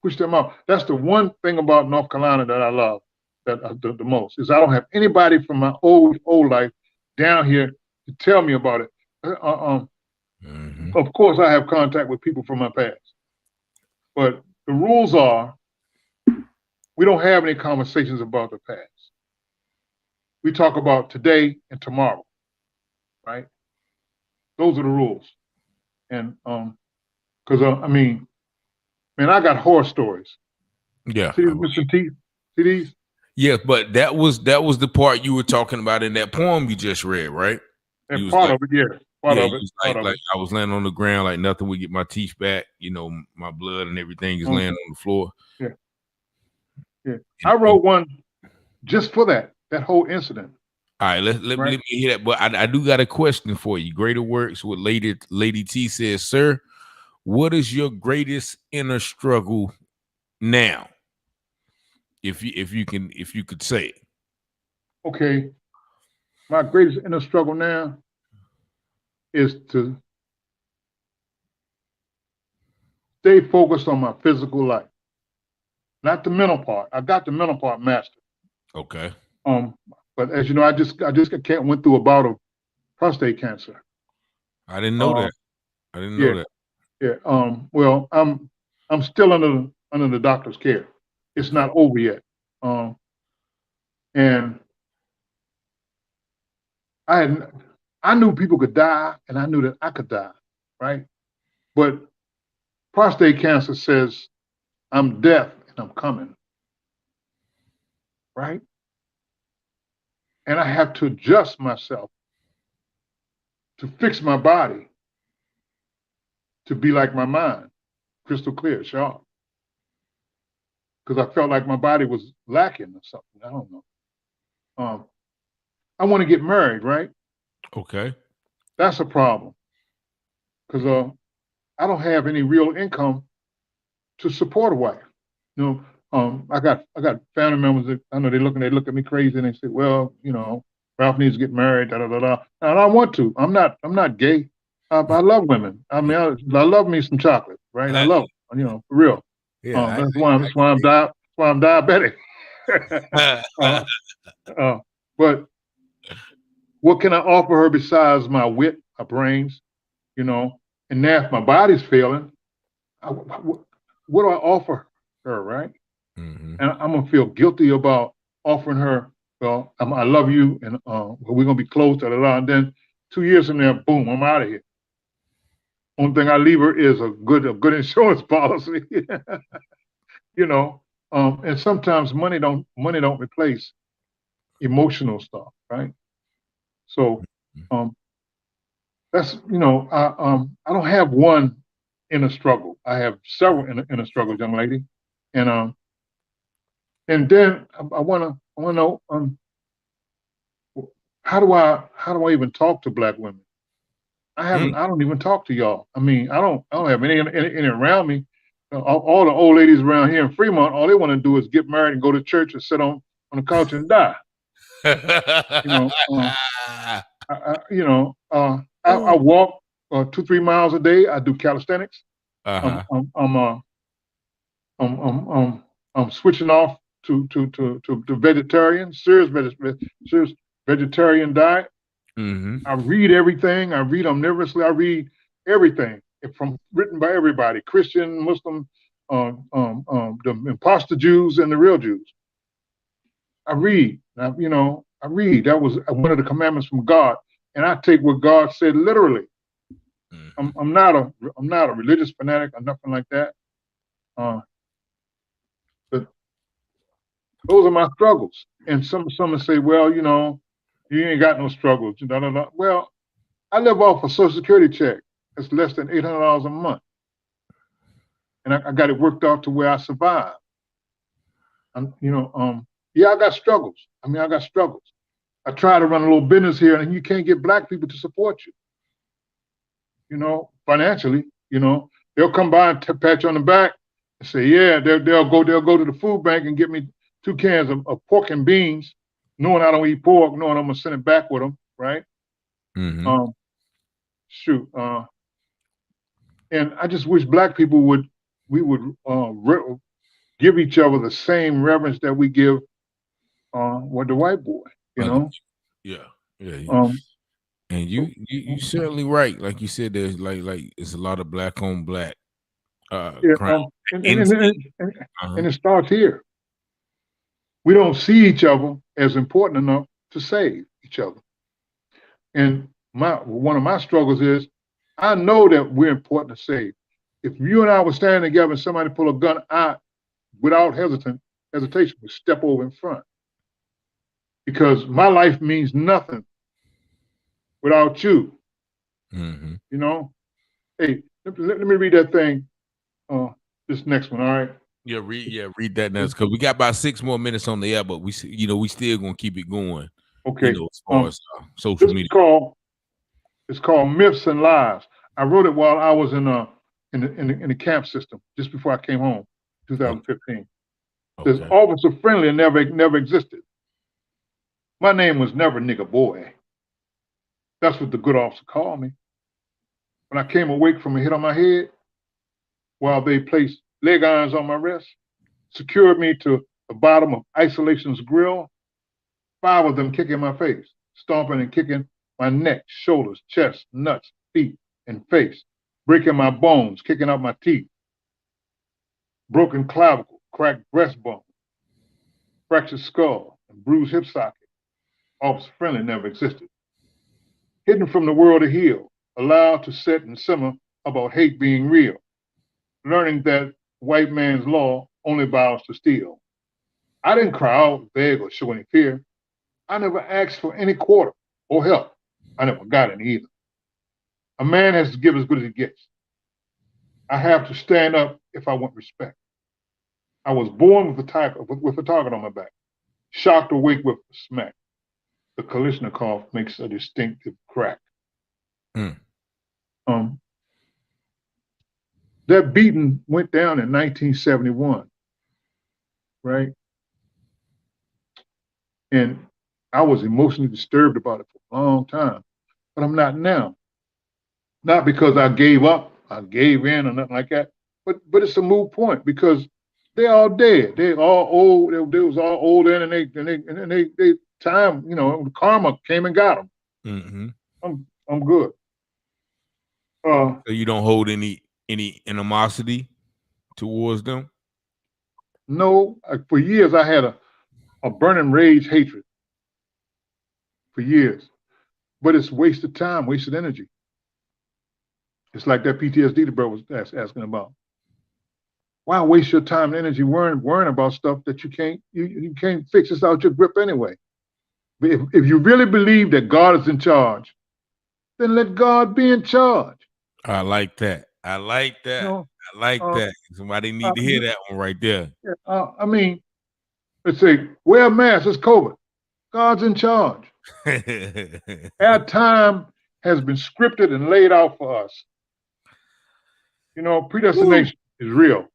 Speaker 2: push them out. That's the one thing about North Carolina that I love the most, is I don't have anybody from my old life down here to tell me about it. Of course, I have contact with people from my past, but the rules are we don't have any conversations about the past. We talk about today and tomorrow, right? Those are the rules. And because I mean, man, I got horror stories.
Speaker 1: Yeah.
Speaker 2: See, Mr. T, see these?
Speaker 1: Yeah, but that was the part you were talking about in that poem you just read, right?
Speaker 2: And part of it, yeah. Part of it.
Speaker 1: Like I was laying on the ground like nothing would get my teeth back. You know, my blood and everything is laying on the floor.
Speaker 2: Yeah. Yeah. I wrote one just for that whole incident.
Speaker 1: All right, let me hear that. But I do got a question for you. Greater Works with Lady T says, sir, what is your greatest inner struggle now? If you could say it.
Speaker 2: Okay. My greatest inner struggle now is to stay focused on my physical life. Not the mental part. I got the mental part mastered.
Speaker 1: Okay.
Speaker 2: But as you know, I just went through a bout of prostate cancer.
Speaker 1: I didn't know that. I didn't know that.
Speaker 2: Yeah. Well, I'm still under the doctor's care. It's not over yet. And I knew people could die, and I knew that I could die, right? But prostate cancer says I'm deaf and I'm coming, right? And I have to adjust myself to fix my body to be like my mind, crystal clear, sharp. Because I felt like my body was lacking or something. I don't know. I want to get married, right?
Speaker 1: Okay.
Speaker 2: That's a problem. Because I don't have any real income to support a wife. You know, I got family members that I know they look at me crazy and they say, well, you know, Ralph needs to get married, da da da da. And I want to. I'm not gay. I love women. I mean, I love me some chocolate, right? I love them, you know, for real.
Speaker 1: Yeah,
Speaker 2: that's why I'm diabetic. But what can I offer her besides my wit, my brains, you know? And now if my body's failing, what do I offer her, right?
Speaker 1: Mm-hmm.
Speaker 2: And I'm gonna feel guilty about offering her, well, I love you, and we're gonna be close, da da da. And then 2 years from there, boom, I'm out of here. Only thing I leave her is a good insurance policy, you know. And sometimes money don't replace emotional stuff, right? So that's, you know, I don't have one inner struggle. I have several inner struggles, young lady, and then I wanna know how do I even talk to Black women? I don't even talk to y'all. I mean, I don't have any around me. All the old ladies around here in Fremont, all they want to do is get married and go to church and sit on the couch and die. I walk 2-3 miles a day. I do calisthenics. I'm switching off to vegetarian, serious vegetarian diet.
Speaker 1: Mm-hmm.
Speaker 2: I read everything. I read omnivorously. I read everything written by everybody: Christian, Muslim, the imposter Jews and the real Jews. I read. I read. That was one of the commandments from God, and I take what God said literally. Mm-hmm. I'm not a religious fanatic or nothing like that. But those are my struggles. And some say, well, you know, you ain't got no struggles. Well, I live off a Social Security check. It's less than $800 a month. And I got it worked out to where I survive. Yeah, I got struggles. I got struggles. I try to run a little business here, and you can't get Black people to support you. You know, financially, you know, they'll come by and pat you on the back and say, yeah, they'll go to the food bank and get me 2 cans of pork and beans, knowing I don't eat pork, knowing I'm gonna send it back with them, right?
Speaker 1: Mm-hmm.
Speaker 2: And I just wish Black people would give each other the same reverence that we give with the white boy, you know?
Speaker 1: Yeah. And you certainly right. Like you said, there's like it's a lot of black on black
Speaker 2: Yeah,
Speaker 1: crime.
Speaker 2: and it starts here. We don't see each other as important enough to save each other. And one of my struggles is I know that we're important to save. If you and I were standing together and somebody pull a gun, I, without hesitation, would step over in front. Because my life means nothing without you.
Speaker 1: Mm-hmm.
Speaker 2: You know? Hey, let me read that thing. This next one, all right?
Speaker 1: Read that now, because we got about 6 more minutes on the air, but we still gonna keep it going.
Speaker 2: Okay.
Speaker 1: As far as social media.
Speaker 2: It's called Myths and Lies. I wrote it while I was in the camp system, just before I came home, 2015. This officer friendly never existed. My name was never nigga boy. That's what the good officer called me. When I came awake from a hit on my head, while they placed leg irons on my wrist, secured me to the bottom of Isolation's grill, 5 of them kicking my face, stomping and kicking my neck, shoulders, chest, nuts, feet, and face, breaking my bones, kicking out my teeth, broken clavicle, cracked breastbone, fractured skull, and bruised hip socket. Officer friendly never existed. Hidden from the world to heal, allowed to sit and simmer about hate being real, learning that white man's law only bows to steal. I didn't cry out, beg, or show any fear. I never asked for any quarter or help. I never got any either. A man has to give as good as he gets. I have to stand up if I want respect. I was born with a target on my back, shocked awake with a smack. The Kalashnikov makes a distinctive crack. That beating went down in 1971, right? And I was emotionally disturbed about it for a long time, but I'm not now. Not because I gave up, I gave in or nothing like that, but it's a moot point because they're all dead. They're all old. They was all old and they time, karma came and got them.
Speaker 1: Mm-hmm.
Speaker 2: I'm good.
Speaker 1: So you don't hold any animosity towards them?
Speaker 2: No, for years I had a burning rage hatred for years, but it's wasted time, wasted energy. It's like that PTSD the brother was asking about. Why waste your time and energy worrying about stuff that you can't fix? It's out your grip anyway. But if you really believe that God is in charge, then let God be in charge.
Speaker 1: I like that. I like that. Somebody need to hear that one right there.
Speaker 2: I mean, let's say, wear a mask, it's COVID. God's in charge. Our time has been scripted and laid out for us. Predestination is real.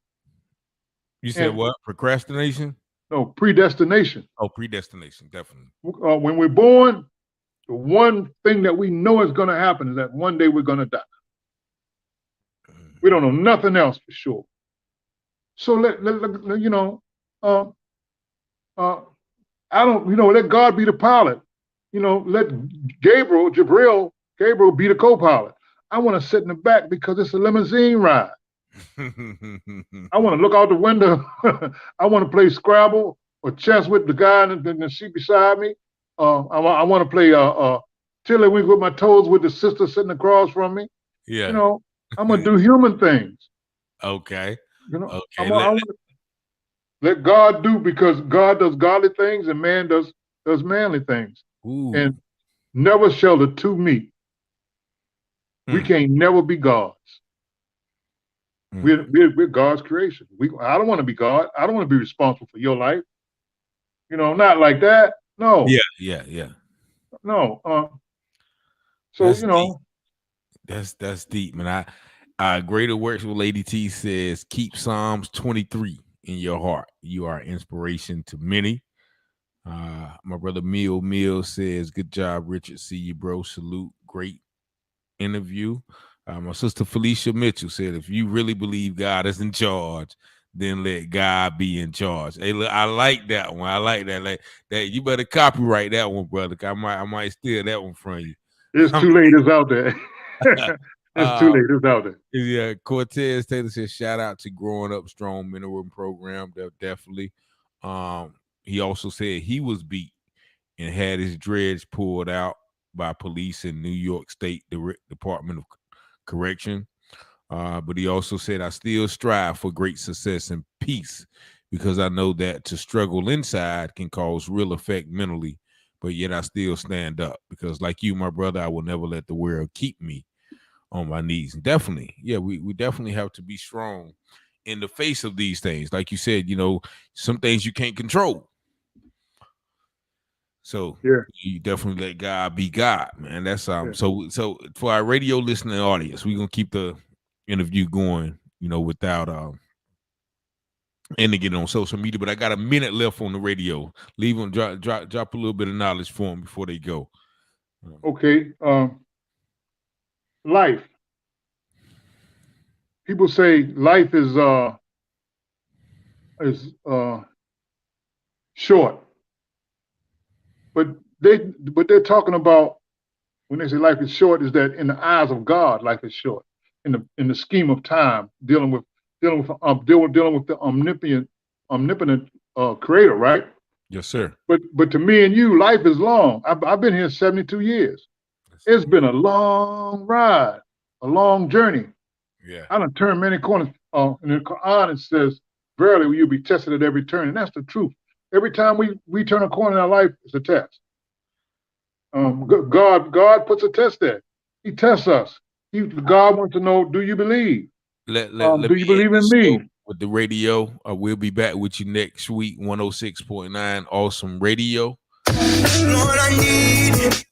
Speaker 1: You said what? Procrastination?
Speaker 2: No, predestination.
Speaker 1: Oh, predestination, definitely.
Speaker 2: When we're born, the one thing that we know is going to happen is that one day we're going to die. We don't know nothing else for sure. So let God be the pilot. Let Gabriel be the co-pilot. I want to sit in the back because it's a limousine ride. I want to look out the window. I want to play Scrabble or chess with the guy in the seat beside me. I want to play Tiddlywink with my toes with the sister sitting across from me.
Speaker 1: Yeah.
Speaker 2: I'm gonna do human things.
Speaker 1: Okay.
Speaker 2: Okay. Let God do, because God does godly things and man does manly things.
Speaker 1: Ooh. And
Speaker 2: never shall the two meet. We can't never be gods. We're God's creation. I don't want to be God. I don't want to be responsible for your life. Not like that. No.
Speaker 1: Yeah.
Speaker 2: No.
Speaker 1: That's deep. That's deep, man. Greater Works with Lady T says, keep Psalms 23 in your heart. You are inspiration to many. My brother Mill says, good job, Richard. See you, bro. Salute. Great interview. My sister Felicia Mitchell said, if you really believe God is in charge, then let God be in charge. Hey, look, I like that one. I like that. Like that. You better copyright that one, brother. I might steal that one from you.
Speaker 2: It's too late. It's out there. It's too late. It's out there.
Speaker 1: Yeah, Cortez Taylor says, shout out to Growing Up Strong Mineral Program. Definitely. He also said he was beat and had his dreads pulled out by police in New York State Department of Correction. But he also said, I still strive for great success and peace because I know that to struggle inside can cause real effect mentally, but yet I still stand up because like you, my brother, I will never let the world keep me on my knees. And definitely, yeah, we definitely have to be strong in the face of these things. Like you said, you know, some things you can't control. So
Speaker 2: yeah,
Speaker 1: you definitely let God be God, man. That's so for our radio listening audience, we're gonna keep the interview going, you know, without and to get it on social media. But I got a minute left on the radio. Leave them drop a little bit of knowledge for them before they go.
Speaker 2: Okay. Life. People say life is short, but they're talking about when they say life is short is that in the eyes of God, life is short. In the scheme of time, dealing with the omnipotent Creator, right?
Speaker 1: Yes, sir.
Speaker 2: But to me and you, life is long. I've been here 72 years. It's been a long ride, a long journey.
Speaker 1: Yeah.
Speaker 2: I done turned many corners. In the Quran, it says, verily you'll be tested at every turn. And that's the truth. Every time we turn a corner in our life, it's a test. God puts a test there. He tests us. God wants to know, do you believe?
Speaker 1: Do
Speaker 2: you believe in me?
Speaker 1: With the radio, we'll be back with you next week, 106.9 Awesome Radio.
Speaker 3: Lord, I need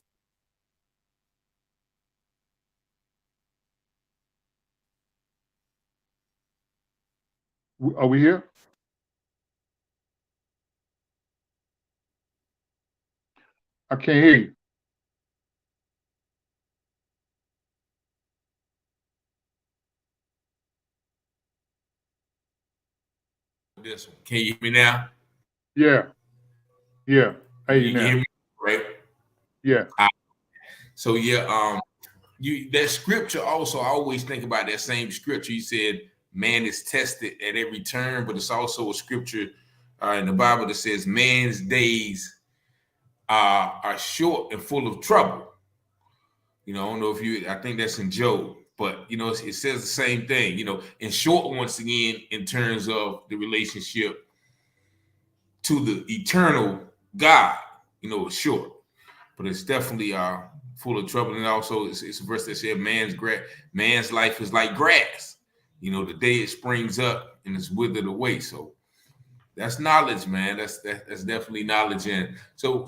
Speaker 2: Are we here? I can't hear you.
Speaker 1: This one. Can you hear me now?
Speaker 2: Yeah. Yeah. I hear you now.
Speaker 1: Hear me, right?
Speaker 2: Yeah.
Speaker 1: So yeah, that scripture also, I always think about that same scripture. You said man is tested at every turn, but it's also a scripture in the Bible that says man's days are short and full of trouble. You know, I don't know if I think that's in Job, but you know, it says the same thing, you know, and short once again in terms of the relationship to the eternal God, you know, it's short, but it's definitely full of trouble. And also it's a verse that said man's life is like grass. You know, the day it springs up and it's withered away. So that's knowledge, man. That's definitely knowledge. And so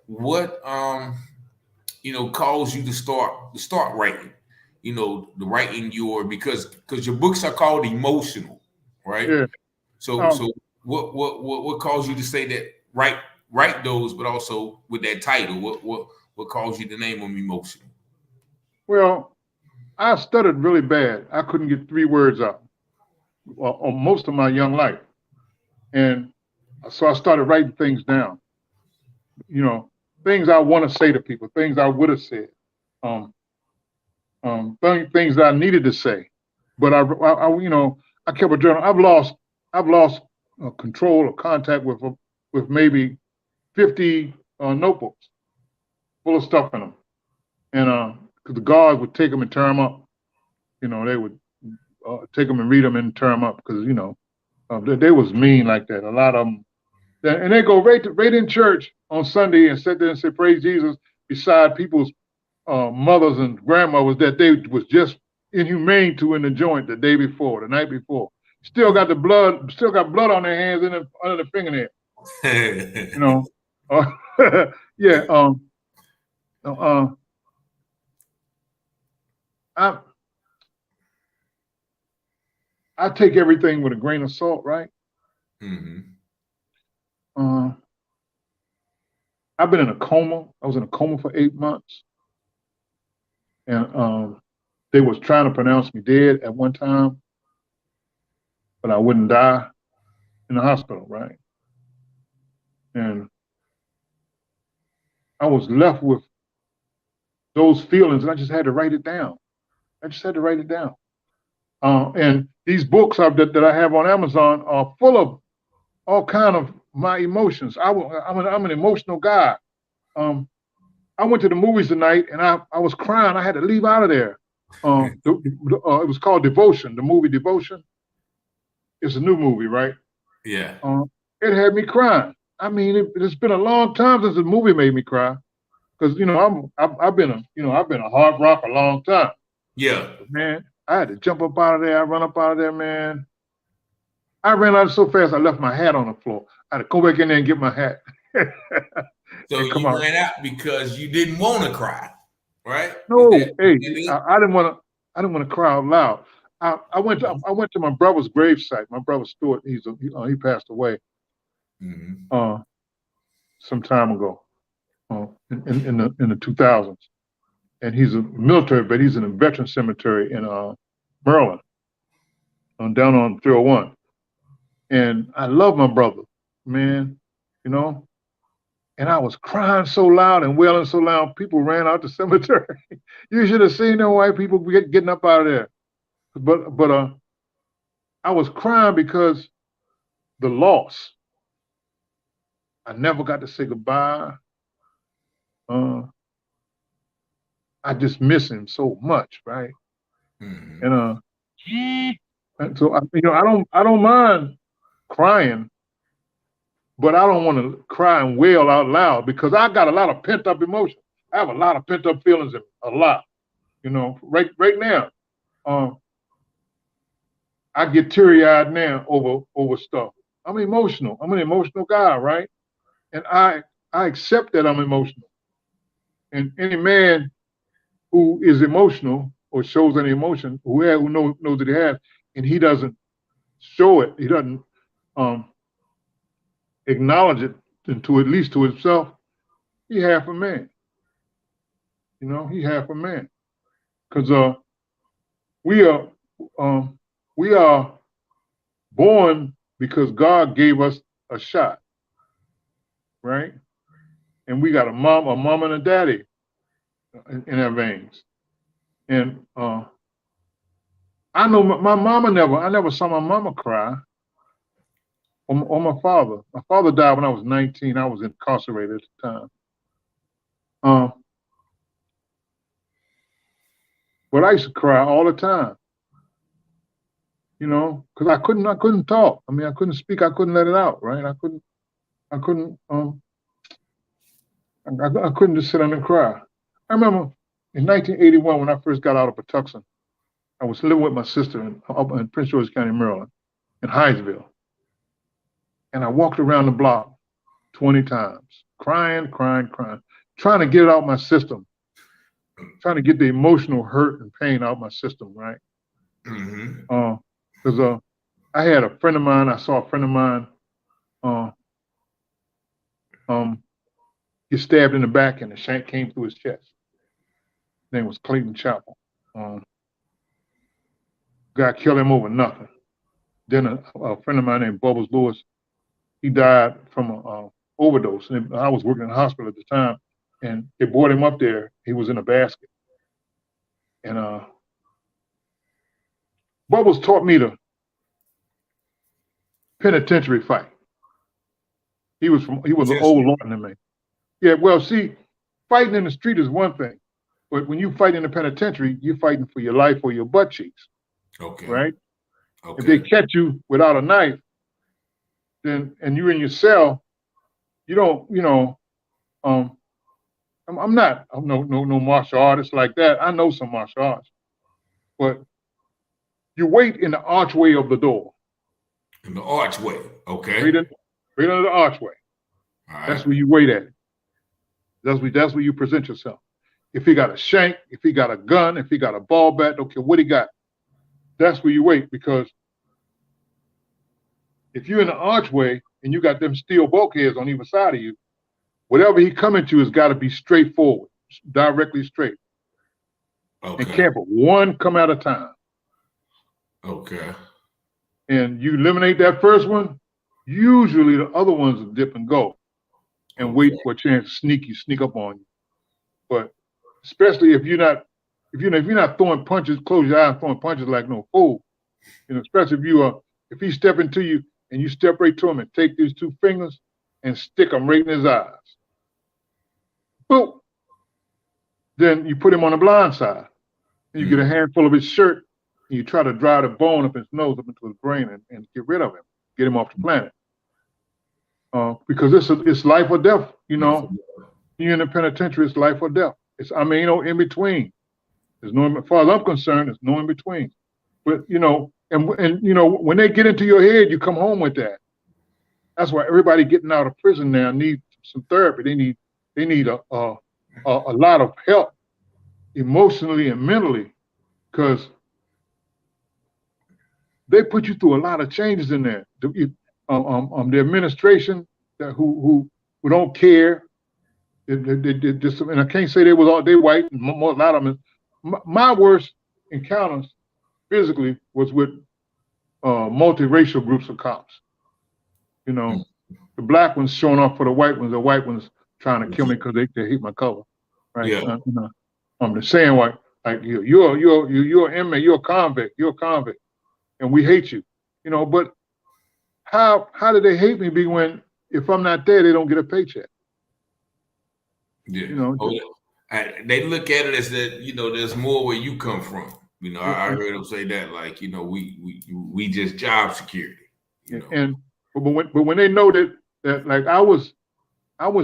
Speaker 1: what you know caused you to start writing? You know, the writing because your books are called emotional, right?
Speaker 2: Yeah.
Speaker 1: So what caused you to say that write those, but also with that title? What caused you to name them emotional?
Speaker 2: Well, I stuttered really bad. I couldn't get 3 words out most of my young life. And so I started writing things down. You know, things I want to say to people, things I would have said, things that I needed to say. But I you know, I kept a journal. I've lost control or contact with maybe 50 notebooks full of stuff in them. And because the guards would take them and tear them up. You know, they would take them and read them and tear them up because, you know, they was mean like that. A lot of them. And they go right in church on Sunday and sit there and say, praise Jesus, beside people's mothers and grandmothers that they was just inhumane to in the joint the day before, the night before. Still got blood on their hands and under the fingernail. You know, yeah. I take everything with a grain of salt, right?
Speaker 1: Mm-hmm.
Speaker 2: I've been in a coma. I was in a coma for 8 months, and they was trying to pronounce me dead at one time, but I wouldn't die in the hospital, right? And I was left with those feelings, and I just had to write it down. And these books that I have on Amazon are full of all kind of my emotions. I'm an emotional guy. I went to the movies tonight and I was crying. I had to leave out of there. It was called Devotion, the movie Devotion. It's a new movie, right?
Speaker 1: Yeah.
Speaker 2: It had me crying. I mean, it's been a long time since the movie made me cry, because I've been a hard rock a long time.
Speaker 1: Yeah.
Speaker 2: Man, I had to jump up out of there. I run up out of there, man. I ran out so fast I left my hat on the floor. I had to go back in there and get my hat.
Speaker 1: So you ran out because you didn't want to cry, right?
Speaker 2: No, I didn't want to cry out loud. I went to my brother's gravesite. My brother Stuart, he passed away some time ago, in the 2000s, and he's a military, but he's in a veteran cemetery in Maryland, down on 301. And I love my brother, man, and I was crying so loud and wailing so loud, people ran out the cemetery. You should have seen the white people getting up out of there. But I was crying because the loss. I never got to say goodbye. I just miss him so much, right? And so I don't mind crying, but I don't want to cry and wail out loud, because I got a lot of pent up emotion. I have a lot of pent up feelings, a lot. Right now, I get teary eyed now over stuff. I'm emotional. I'm an emotional guy, right? And I accept that I'm emotional. And any man who is emotional or shows any emotion, who knows that he has, and he doesn't show it, he doesn't acknowledge it, at least to himself, he half a man. He half a man. Because we are born because God gave us a shot, right? And we got a mom and a daddy in our veins. And I know my mama I never saw my mama cry, or my father. My father died when I was 19. I was incarcerated at the time. But I used to cry all the time, because I couldn't talk. I mean, I couldn't speak. I couldn't let it out, right? I couldn't just sit down and cry. I remember in 1981, when I first got out of Patuxent, I was living with my sister up in Prince George's County, Maryland, in Hinesville. And I walked around the block 20 times, crying, trying to get it out of my system, trying to get the emotional hurt and pain out of my system, right? Because I had a friend of mine, I saw a friend of mine get stabbed in the back and the shank came through his chest. His name was Clayton Chapel. God killed him over nothing. Then a friend of mine named Bubbles Lewis, he died from an overdose. And I was working in the hospital at the time, and they brought him up there. He was in a basket. And Bubbles taught me to penitentiary fight. He was an old Lawton than me. Yeah, well, see, fighting in the street is one thing, but when you fight in the penitentiary, you're fighting for your life or your butt cheeks.
Speaker 1: Okay.
Speaker 2: Right?
Speaker 1: Okay.
Speaker 2: If they catch you without a knife, then and you're in your cell, you don't, I'm no martial artist like that. I know some martial arts, but you wait in the archway of the door.
Speaker 1: In the archway, okay.
Speaker 2: Right under the archway.
Speaker 1: All right.
Speaker 2: That's where you wait at. That's where you present yourself. If he got a shank, if he got a gun, if he got a ball bat, don't care what he got. That's where you wait, because if you're in the archway and you got them steel bulkheads on either side of you, whatever he coming to has got to be straightforward, directly straight.
Speaker 1: Okay.
Speaker 2: And can't but one come at a time.
Speaker 1: Okay.
Speaker 2: And you eliminate that first one, usually the other ones will dip and go and wait for a chance to sneak up on you. But especially if you're not throwing punches, close your eyes, throwing punches like no fool. Especially if he's stepping to you and you step right to him and take these two fingers and stick them right in his eyes. Boom. Then you put him on the blind side. And you get a handful of his shirt and you try to drive the bone up his nose, up into his brain and get rid of him, get him off the planet. Because it's life or death, You're in the penitentiary, it's life or death. In between. There's no, as far as I'm concerned, there's no in between. But, when they get into your head, you come home with that. That's why everybody getting out of prison now needs some therapy. They need a lot of help emotionally and mentally, because they put you through a lot of changes in there. The administration who don't care. And I can't say they was all day white. A lot of them. My worst encounters physically was with multiracial groups of cops. The black ones showing off for the white ones trying to kill me because they hate my color, right?
Speaker 1: Yeah.
Speaker 2: I'm just saying, like you're an inmate, you're a convict, and we hate you, But how do they hate me? When if I'm not there, they don't get a paycheck.
Speaker 1: Yeah. They look at it as that there's more where you come from. I heard them say that, like we just job security.
Speaker 2: But when they know that like I was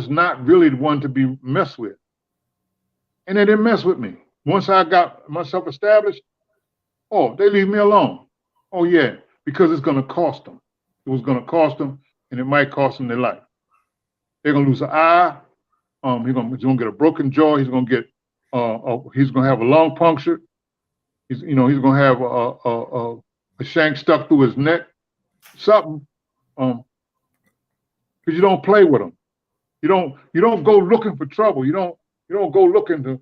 Speaker 2: not really the one to be messed with, and they didn't mess with me. Once I got myself established, they leave me alone. Oh yeah, because it's gonna cost them. It was gonna cost them, and it might cost them their life. They're gonna lose an eye. He's gonna get a broken jaw. He's gonna get he's gonna have a lung punctured. He's gonna have a shank stuck through his neck. Something. Because you don't play with them. You don't go looking for trouble. You don't go looking to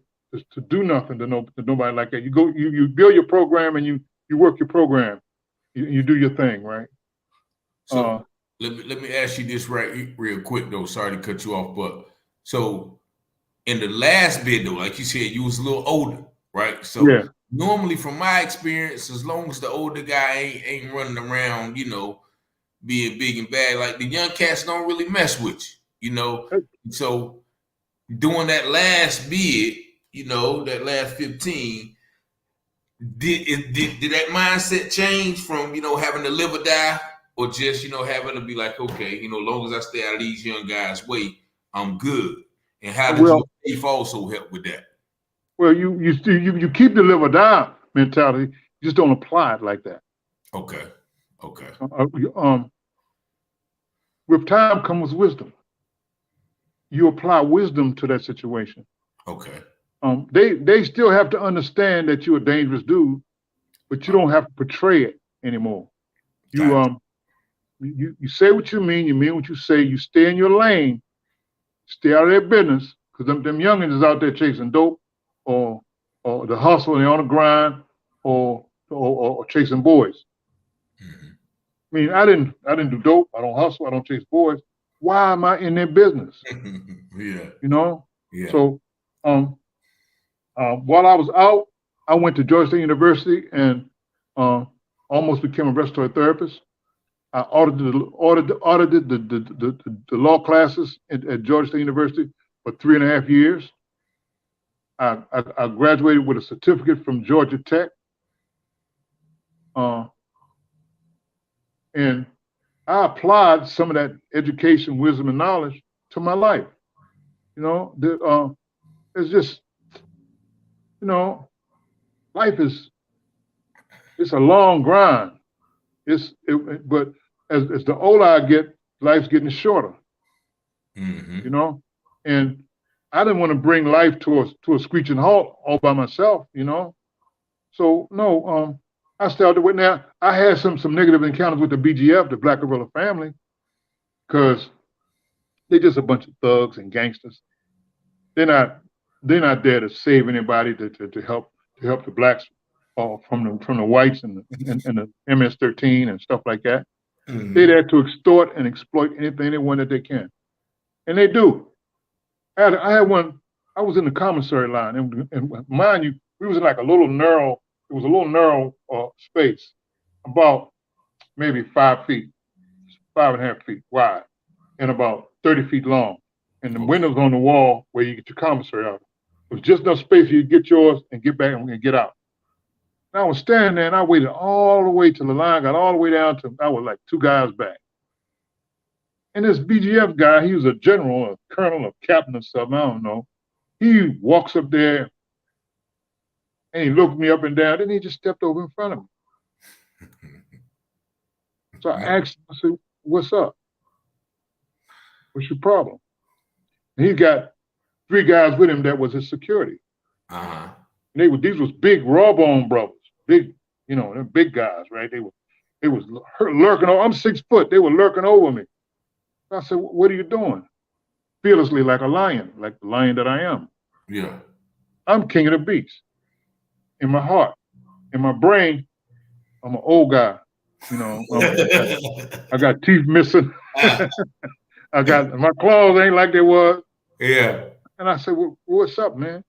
Speaker 2: do nothing to nobody like that. You build your program and you work your program. You do your thing, right?
Speaker 1: So let me ask you this real quick though. Sorry to cut you off, but so in the last bit though, like you said, you was a little older, right? So
Speaker 2: yeah.
Speaker 1: Normally, from my experience, as long as the older guy ain't running around, being big and bad, like the young cats don't really mess with you, So doing that last bid, that last 15, did that mindset change from having to live or die, or just having to be like, okay, long as I stay out of these young guys' way, I'm good? And how did your faith also help with that?
Speaker 2: Well, you keep the live or die mentality. You just don't apply it like that.
Speaker 1: Okay.
Speaker 2: With time comes wisdom. You apply wisdom to that situation.
Speaker 1: Okay.
Speaker 2: They still have to understand that you're a dangerous dude, but you don't have to portray it anymore. You say what you mean what you say. You stay in your lane, stay out of their business, because them youngins is out there chasing dope, or the hustle, and they're on the grind, or chasing boys.
Speaker 1: Mm-hmm.
Speaker 2: I mean, I didn't do dope. I don't hustle. I don't chase boys. Why am I in their business?
Speaker 1: Yeah.
Speaker 2: Yeah. So, while I was out, I went to Georgia State University and almost became a respiratory therapist. I audited the law classes at Georgia State University for 3.5 years. I graduated with a certificate from Georgia Tech. And I applied some of that education, wisdom, and knowledge to my life. It's just, life it's a long grind. But as the older I get, life's getting shorter.
Speaker 1: Mm-hmm.
Speaker 2: And I didn't want to bring life to a screeching halt all by myself. So no, I started with now. I had some negative encounters with the BGF, the Black Guerrilla Family, because they're just a bunch of thugs and gangsters. They're not there to save anybody, to help the blacks from the whites and the MS-13 and stuff like that.
Speaker 1: Mm-hmm.
Speaker 2: They're there to extort and exploit anyone that they can, and they do. I had one I was in the commissary line, and mind you, we was in like a little narrow. It was a little narrow space, about maybe 5 feet, 5.5 feet wide, and about 30 feet long. And the windows on the wall where you get your commissary out. It was just enough space for you to get yours and get back and get out. And I was standing there and I waited all the way till the line got all the way down to, I was like 2 guys back. And this BGF guy, he was a general, a colonel, a captain or something, I don't know. He walks up there and he looked me up and down, then he just stepped over in front of me. So I asked him, I said, what's up? What's your problem? And he got 3 guys with him that was his security.
Speaker 11: Uh-huh.
Speaker 2: And these was big raw bone brothers, big, you know, they're big guys, right? They was lurking over. I'm 6 foot. They were lurking over me. I said, what are you doing? Fearlessly, like a lion, like the lion that I am.
Speaker 11: Yeah.
Speaker 2: I'm king of the beast. In my heart, in my brain, I'm an old guy. You know, I got teeth missing. I got my claws ain't like they was.
Speaker 11: Yeah.
Speaker 2: And I said, well, what's up, man?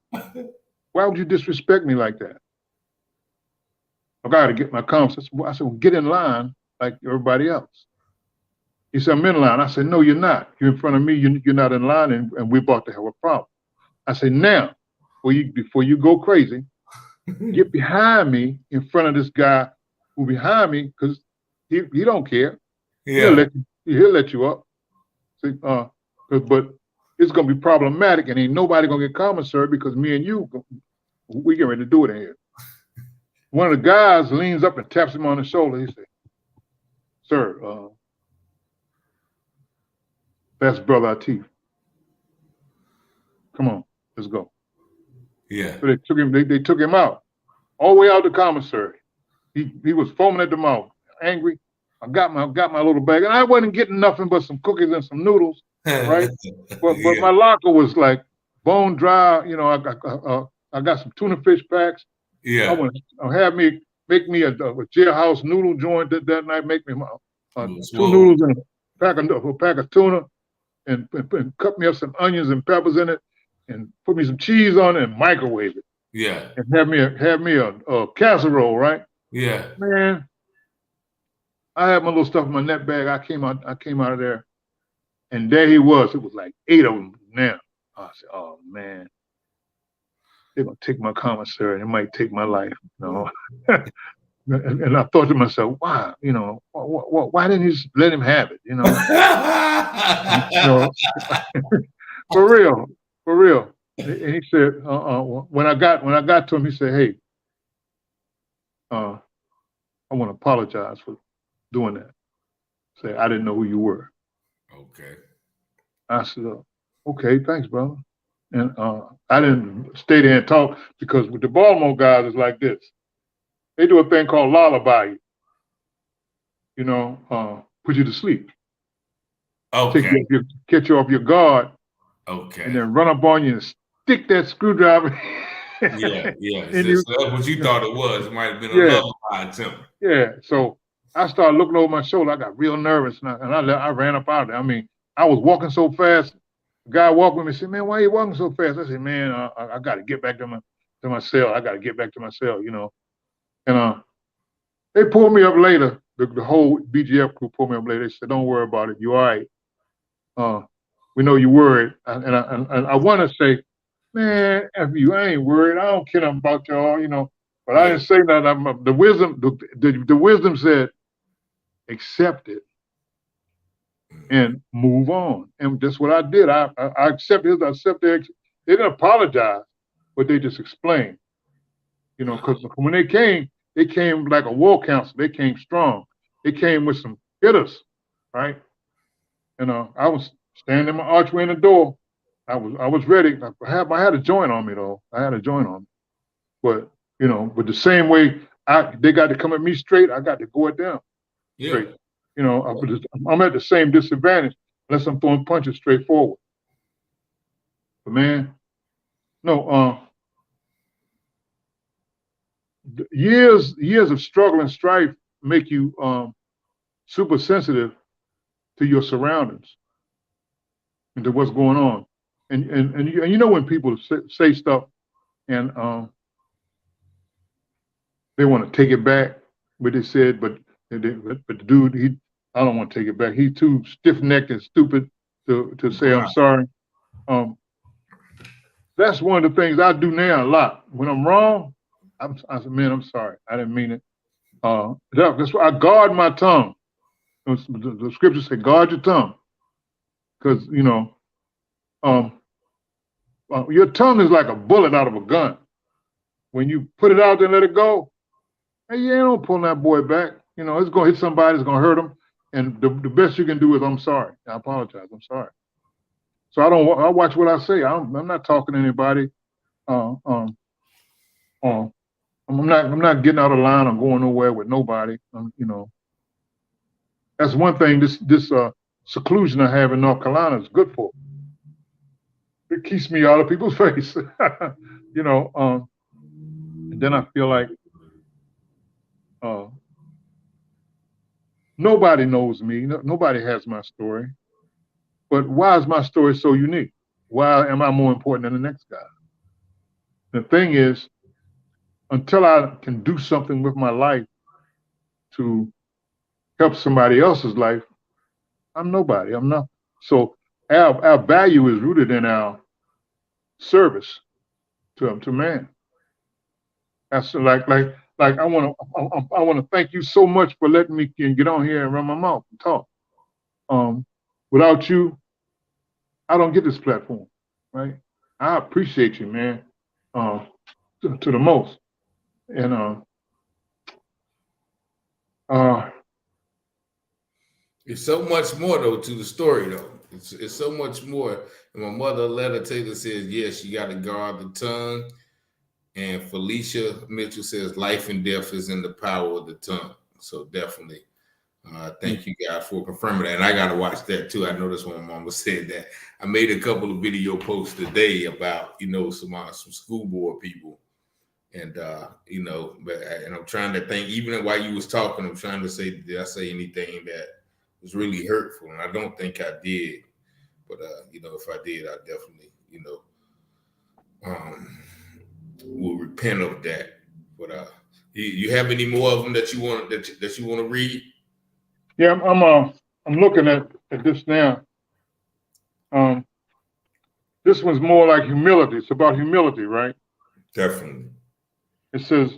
Speaker 2: Why would you disrespect me like that? I got to get my comps. I said, well, get in line like everybody else. He said, I'm in line. I said, no, you're not. You're in front of me. You're not in line, and we're about to have a problem. I said, now, before you go crazy, get behind me in front of this guy who behind me, because he don't care.
Speaker 11: Yeah.
Speaker 2: He'll let you up. See, but it's gonna be problematic, and ain't nobody gonna get commissary because me and you, we get ready to do it in here. One of the guys leans up and taps him on the shoulder. He said, sir, that's Brother Atif. Come on, let's go.
Speaker 11: Yeah.
Speaker 2: So they took him out, all the way out to commissary. He was foaming at the mouth, angry. I got my little bag, and I wasn't getting nothing but some cookies and some noodles, right? but my locker was like bone dry. You know, I got some tuna fish packs.
Speaker 11: Yeah.
Speaker 2: I want to make me a jailhouse noodle joint that night. Make me 2 noodles and a pack of tuna, and cut me up some onions and peppers in it, and put me some cheese on it and microwave it.
Speaker 11: Yeah.
Speaker 2: And have me a casserole, right?
Speaker 11: Yeah.
Speaker 2: Man, I had my little stuff in my net bag. I came out of there, and there he was. It was like 8 of them now. I said, oh man, they're gonna take my commissary. It might take my life, you know. and I thought to myself, why, you know, why didn't you just let him have it, you know? You know, for real. And he said, when I got to him, he said, hey, I want to apologize for doing that. Say, I didn't know who you were.
Speaker 11: Okay.
Speaker 2: I said, okay, thanks, brother. And I didn't stay there and talk, because with the Baltimore guys, it's like this. They do a thing called lullaby. You know, put you to sleep.
Speaker 11: Okay.
Speaker 2: Get you off your guard.
Speaker 11: Okay.
Speaker 2: And then run up on you and stick that screwdriver.
Speaker 11: Yeah.
Speaker 2: That's
Speaker 11: what you thought it was. It might have been a lullaby attempt.
Speaker 2: Yeah. So I started looking over my shoulder. I got real nervous, and I ran up out of there. I mean, I was walking so fast. The guy walked with me and said, man, why are you walking so fast? I said, man, I got to get back to my cell. I got to get back to my cell, you know. And they pulled me up later. The whole BGF crew pulled me up later. They said, don't worry about it. You're all right. We know you're worried. And I want to say, man, F you, I ain't worried. I don't care about y'all, you know. But I didn't say nothing. The wisdom said, accept it and move on. And that's what I did. I accepted it. They didn't apologize, but they just explained. You know, because when they came like a war council. They came strong. They came with some hitters, right? And I was standing in my archway in the door. I was ready. I had a joint on me though. I had a joint on me. But you know, but the same way they got to come at me straight, I got to go at them straight. You know, I'm at the same disadvantage unless I'm throwing punches straight forward. But man, no, years of struggle and strife make you super sensitive to your surroundings and to what's going on. And you know when people say stuff and they want to take it back, what they said, but the dude, I don't want to take it back. He's too stiff-necked and stupid to say I'm sorry. That's one of the things I do now a lot. When I'm wrong, I said, man, I'm sorry. I didn't mean it. That's why I guard my tongue. The scriptures say, guard your tongue. Because, your tongue is like a bullet out of a gun. When you put it out there and let it go, hey, you ain't pulling that boy back. It's going to hit somebody, it's going to hurt them. And the best you can do is, I'm sorry. I apologize. I'm sorry. So I watch what I say. I'm not talking to anybody. I'm not getting out of line or going nowhere with nobody. That's one thing this seclusion I have in North Carolina is good for. It keeps me out of people's face. And then I feel like nobody knows me. Nobody has my story. But why is my story so unique? Why am I more important than the next guy? The thing is, until I can do something with my life to help somebody else's life, I'm nobody. I'm not. So our value is rooted in our service to man. That's like I want to thank you so much for letting me get on here and run my mouth and talk. Without you, I don't get this platform, right? I appreciate you, man, to the most. And
Speaker 11: it's so much more though to the story though. It's so much more. And my mother, Letta Taylor, says, yes, you got to guard the tongue. And Felicia Mitchell says, life and death is in the power of the tongue. So definitely, thank you guys for confirming that. And I got to watch that too. I noticed when my mama said that. I made a couple of video posts today about, some school board people. And, and I'm trying to think, even while you was talking, I'm trying to say, did I say anything that was really hurtful? And I don't think I did. But, if I did, I definitely, will repent of that. But you have any more of them that you want to read?
Speaker 2: Yeah, I'm looking at this now. This one's more like humility. It's about humility, right?
Speaker 11: Definitely.
Speaker 2: It says,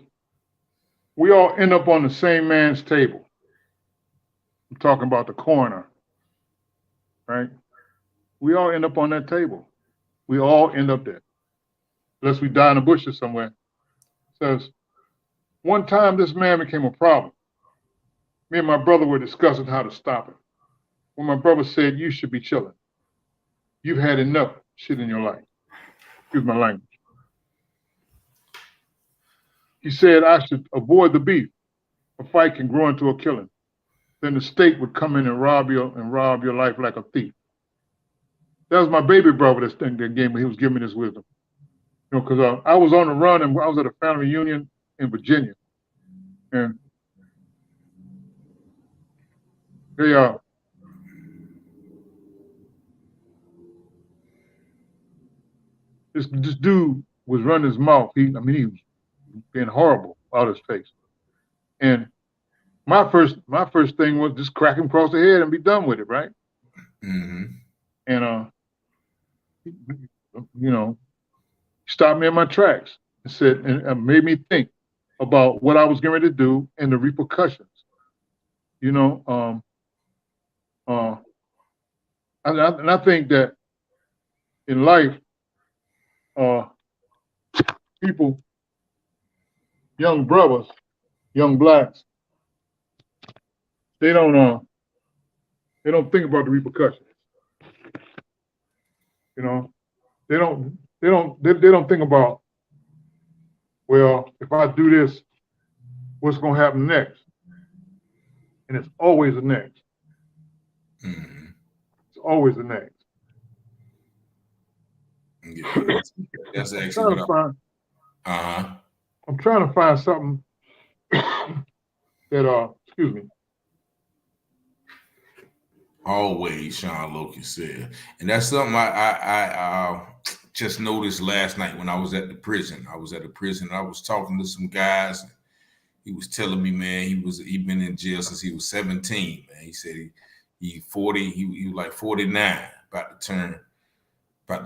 Speaker 2: we all end up on the same man's table. I'm talking about the coroner, right? We all end up on that table. We all end up there. Unless we die in the bushes somewhere. It says, one time this man became a problem. Me and my brother were discussing how to stop it. When my brother said, you should be chilling. You've had enough shit in your life. Excuse my language. He said, I should avoid the beef. A fight can grow into a killing. Then the state would come in and rob your life like a thief. That was my baby brother that gave me. He was giving me this wisdom. Because I was on the run and I was at a family reunion in Virginia, and this dude was running his mouth. He was being horrible out his face. And my first thing was just crack him across the head and be done with it, right?
Speaker 11: Mm-hmm.
Speaker 2: And stopped me in my tracks and said, and made me think about what I was getting ready to do and the repercussions. And I think that in life, people, young brothers, young blacks, they don't think about the repercussions. They don't think about, well, if I do this, what's going to happen next? And it's always the next.
Speaker 11: Mm-hmm.
Speaker 2: It's always the next.
Speaker 11: Yeah, that's actually what
Speaker 2: I'm trying to find something that excuse me.
Speaker 11: Always, Sean Loken said. And that's something I just noticed last night when I was at the prison. I was at the prison. I was talking to some guys. And he was telling me, man, he'd been in jail since he was 17. Man, he said he 40. He was like 49, about to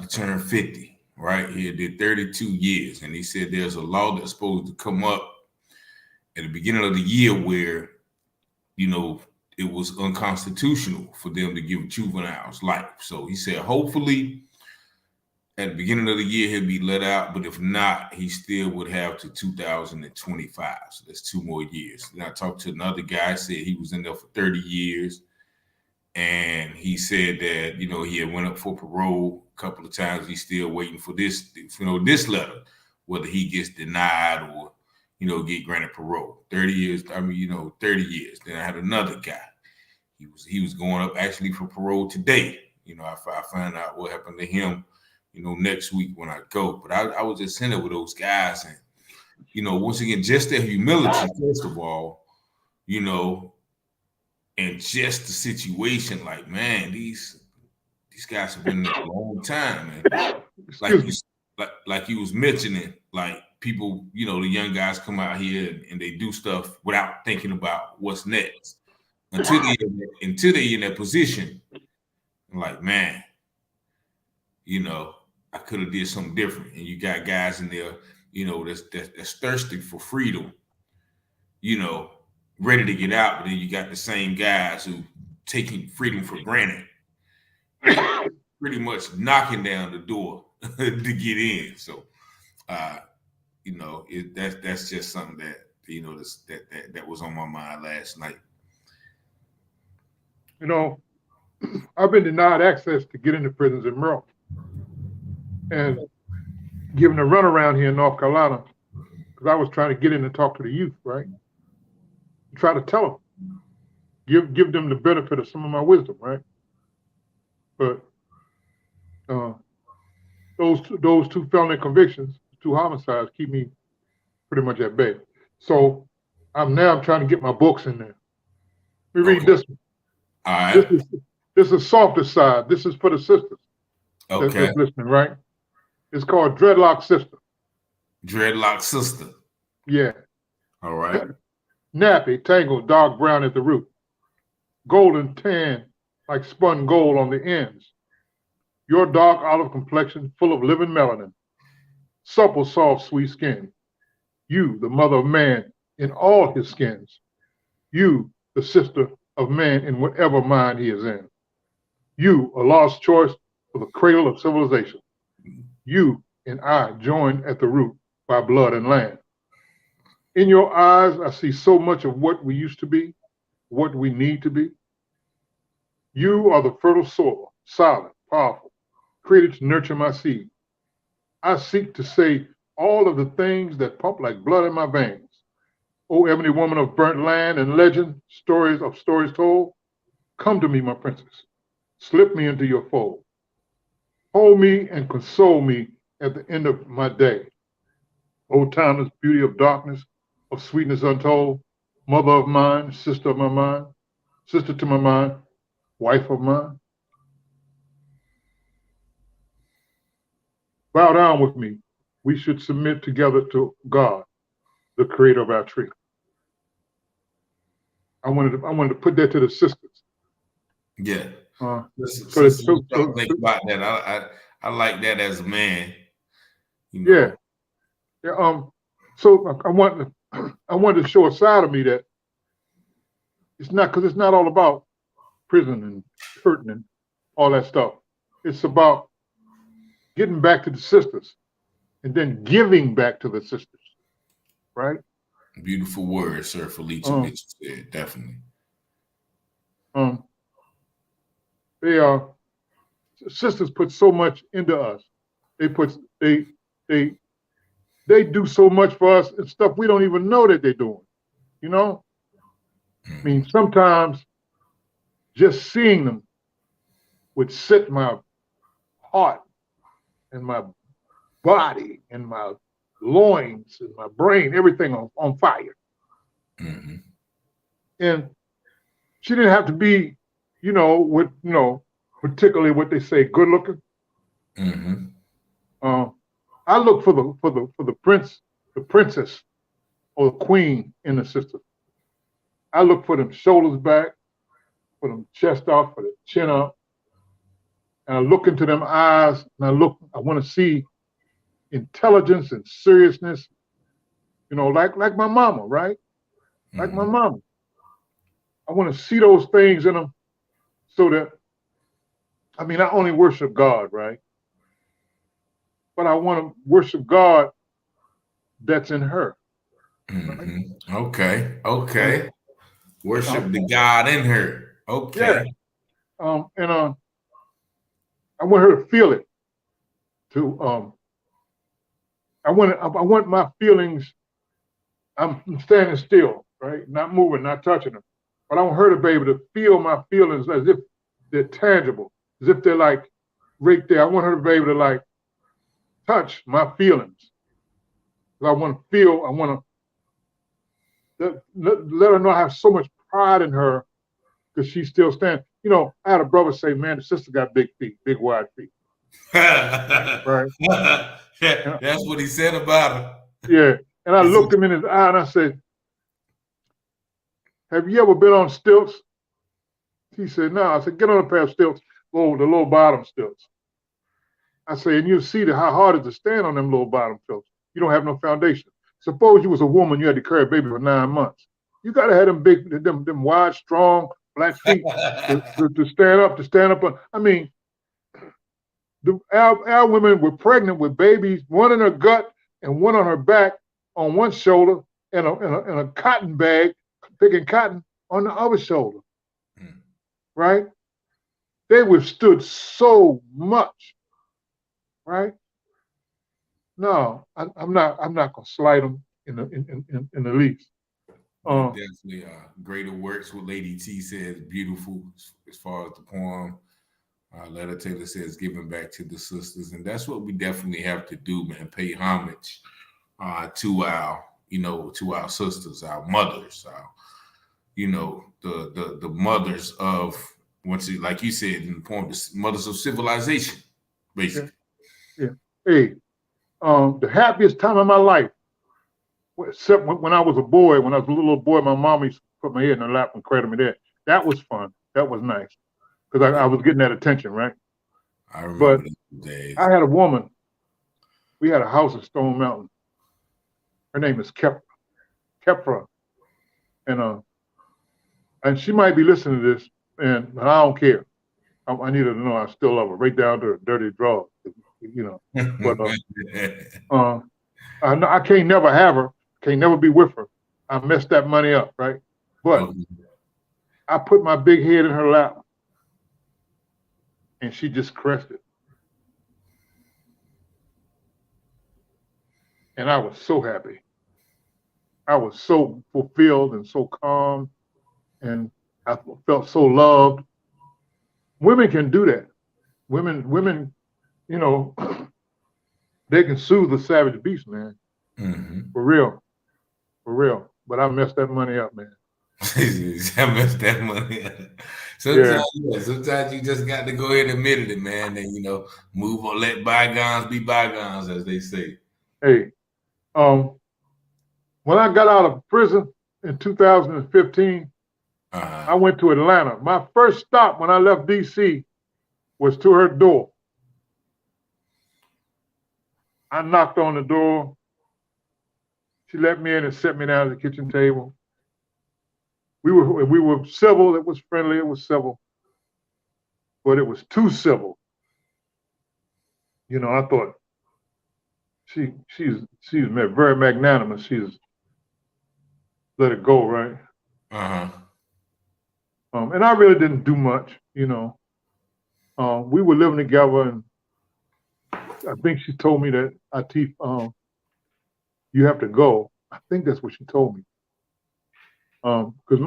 Speaker 11: turn 50. Right, he did 32 years, and he said there's a law that's supposed to come up at the beginning of the year where, you know, it was unconstitutional for them to give juveniles life. So he said, hopefully at the beginning of the year, he'll be let out. But if not, he still would have to 2025. So that's 2 more years. And I talked to another guy, said he was in there for 30 years. And he said that, you know, he had went up for parole a couple of times. He's still waiting for this, you know, this letter, whether he gets denied or, you know, get granted parole. 30 years, 30 years. Then I had another guy. He was going up actually for parole today. You know, I find out what happened to him, you know, next week when I go. But I was just in there with those guys. And, you know, once again, just their humility, first of all, you know, and just the situation, like, man, these guys have been there a long time. And like you was mentioning, like, people, you know, the young guys come out here and they do stuff without thinking about what's next until they're in that position. I'm like, man, you know, I could have did something different. And you got guys in there, you know, that's thirsty for freedom, you know, ready to get out. But then you got the same guys who taking freedom for granted, pretty much knocking down the door to get in. So, you know, that's just something that, you know, that was on my mind last night.
Speaker 2: You know, I've been denied access to get into prisons in Maryland, and given a runaround here in North Carolina, because I was trying to get in and talk to the youth, right? Try to tell them, give them the benefit of some of my wisdom, right? But those 2 felony convictions, 2 homicides, keep me pretty much at bay. So I'm trying to get my books in there. Let me read this one.
Speaker 11: All right.
Speaker 2: This is softer side. This is for the sisters.
Speaker 11: Okay.
Speaker 2: That's listening, right? It's called Dreadlock Sister.
Speaker 11: Dreadlock Sister.
Speaker 2: Yeah.
Speaker 11: All right.
Speaker 2: Nappy, tangled, dark brown at the root. Golden tan, like spun gold on the ends. Your dark olive complexion, full of living melanin. Supple, soft, sweet skin. You, the mother of man in all his skins. You, the sister of man in whatever mind he is in. You, a lost choice for the cradle of civilization. You and I joined at the root by blood and land. In your eyes, I see so much of what we used to be, what we need to be. You are the fertile soil, solid, powerful, created to nurture my seed. I seek to say all of the things that pump like blood in my veins. O ebony woman of burnt land and legend, stories told, come to me, my princess. Slip me into your fold. Hold me and console me at the end of my day. O timeless beauty of darkness, of sweetness untold, mother of mine, sister of my mind, sister to my mind, wife of mine. Bow down with me. We should submit together to God, the creator of our tree. I wanted to put that to the sisters.
Speaker 11: Yeah.
Speaker 2: Think
Speaker 11: about that. I like that as a man. You know?
Speaker 2: Yeah. So I wanted to show a side of me that it's not all about prison and hurting and all that stuff. It's about getting back to the sisters and then giving back to the sisters, right?
Speaker 11: Beautiful words, Sir Felicia Mitchell said, definitely.
Speaker 2: Sisters put so much into us. They do so much for us and stuff we don't even know that they're doing. You know? I mean, sometimes just seeing them would set my heart and my body and my loins and my brain, everything on fire.
Speaker 11: Mm-hmm.
Speaker 2: And she didn't have to be particularly what they say, good looking.
Speaker 11: Mm-hmm.
Speaker 2: I look for the princess, or the queen in the sister. I look for them shoulders back, for them chest out, for the chin up, and I look into them eyes, and I want to see intelligence and seriousness, like my mama, right? Like my mama. I want to see those things in them, so that, I only worship God, right? But I want to worship God that's in her.
Speaker 11: Mm-hmm. Okay. Worship the God in her. Okay.
Speaker 2: Yeah. I want her to feel it. I want my feelings. I'm standing still, right? Not moving, not touching them. But I want her to be able to feel my feelings as if they're tangible, as if they're like right there. I want her to be able to like touch my feelings. I want to let her know I have so much pride in her, because she still stands. I had a brother say, man, the sister got big feet, big wide feet. Right?
Speaker 11: That's what he said about her.
Speaker 2: Yeah. And I looked him in his eye and I said, have you ever been on stilts? He said, no. I said, get on a pair of stilts, the low bottom stilts. I said, and you'll see how hard it is to stand on them low bottom stilts. You don't have no foundation. Suppose you was a woman, you had to carry a baby for 9 months. You got to have them big, them wide, strong, black feet to stand up on. Our women were pregnant with babies, one in her gut and one on her back on one shoulder, and a cotton bag, picking cotton on the other shoulder. Right? They withstood so much. Right? No, I'm not gonna slight them in the least.
Speaker 11: Definitely, Greater Works, what Lady T says, beautiful as far as the poem. Letta Taylor says, giving back to the sisters, and that's what we definitely have to do, man. Pay homage to our sisters, our mothers, the mothers of, like you said in the poem, the mothers of civilization, basically.
Speaker 2: Yeah. Hey, the happiest time of my life, except when I was a boy, when I was a little boy, my mom used to put my head in her lap and cradle me there. That was fun. That was nice. Because I was getting that attention, right?
Speaker 11: I remember those days.
Speaker 2: I had a woman. We had a house in Stone Mountain. Her name is Kepra. And she might be listening to this, and I don't care. I need her to know I still love her, right down to her dirty drawers, But I can't never have her, can't never be with her. I messed that money up, right? But I put my big head in her lap, and she just caressed it. And I was so happy. I was so fulfilled and so calm, and I felt so loved. Women can do that. Women, they can soothe the savage beast, man.
Speaker 11: Mm-hmm.
Speaker 2: For real. But I messed that money up, man.
Speaker 11: I messed that money up. Sometimes you just got to go ahead and admit it, man, and move on, let bygones be bygones, as they say.
Speaker 2: Hey, when I got out of prison in 2015, I went to Atlanta. My first stop when I left DC was to her door. I knocked on the door. She let me in and set me down at the kitchen table. We were civil. It was friendly. It was civil, but it was too civil. I thought she's very magnanimous. She's let it go, right? And I really didn't do much. We were living together, and I think she told me that, Atif, you have to go. I think that's what she told me. Because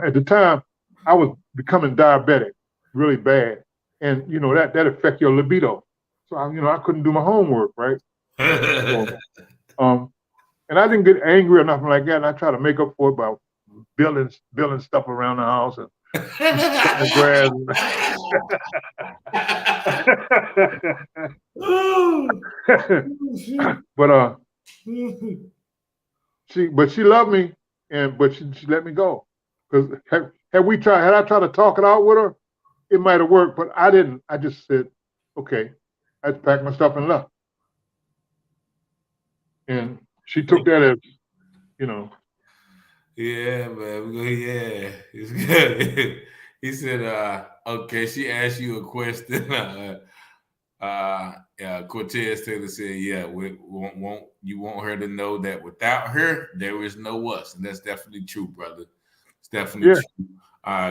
Speaker 2: at the time, I was becoming diabetic really bad. And, that affects your libido. So, I couldn't do my homework, right? And I didn't get angry or nothing like that. And I tried to make up for it by building stuff around the house and the grass. But she loved me, but she let me go. Because had I tried to talk it out with her, it might have worked, but I didn't. I just said, okay. I packed my stuff and left. And she took that as,
Speaker 11: Yeah, man. Yeah, it's good. He said, okay, she asked you a question. Cortez Taylor said, yeah, you want her to know that without her, there is no us. And that's definitely true, brother. It's definitely true.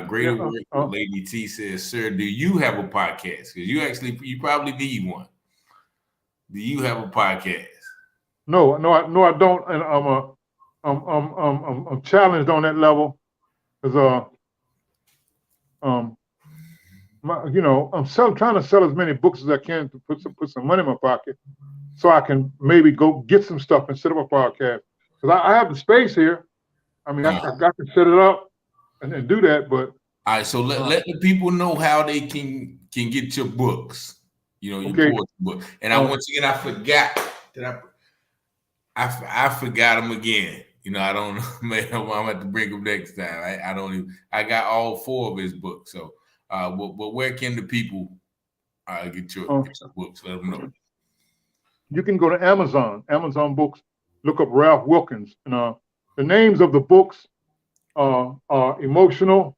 Speaker 11: Greater Work with Lady T says, sir, do you have a podcast? Because you probably need one. Do you have a podcast?
Speaker 2: No, I don't. And I'm challenged on that level because I'm trying to sell as many books as I can to put some money in my pocket, so I can maybe go get some stuff and set up a podcast. Because I have the space here. I mean, I can set it up and do that. But
Speaker 11: all right, so let the people know how they can get your books. Your poetry book. And once again, I forgot that I forgot them again. I don't know. Man, I'm gonna have to bring them next time. I don't even. I got all 4 of his books. So, but where can the people get your books? Let them know.
Speaker 2: You can go to Amazon Books. Look up Ralph Wilkins, and the names of the books are Emotional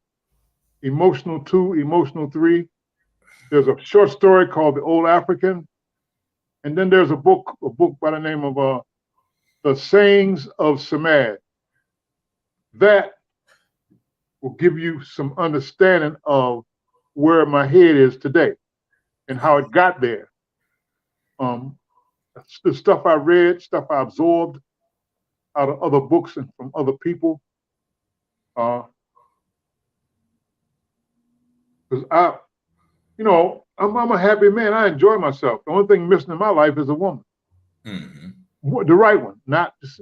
Speaker 2: 2, Emotional 3. There's a short story called The Old African, and then there's a book by the name of The Sayings of Samad. That will give you some understanding of where my head is today and how it got there. The stuff I read, stuff I absorbed out of other books and from other people. Because I'm a happy man. I enjoy myself. The only thing missing in my life is a woman. Mm-hmm. The right one, not just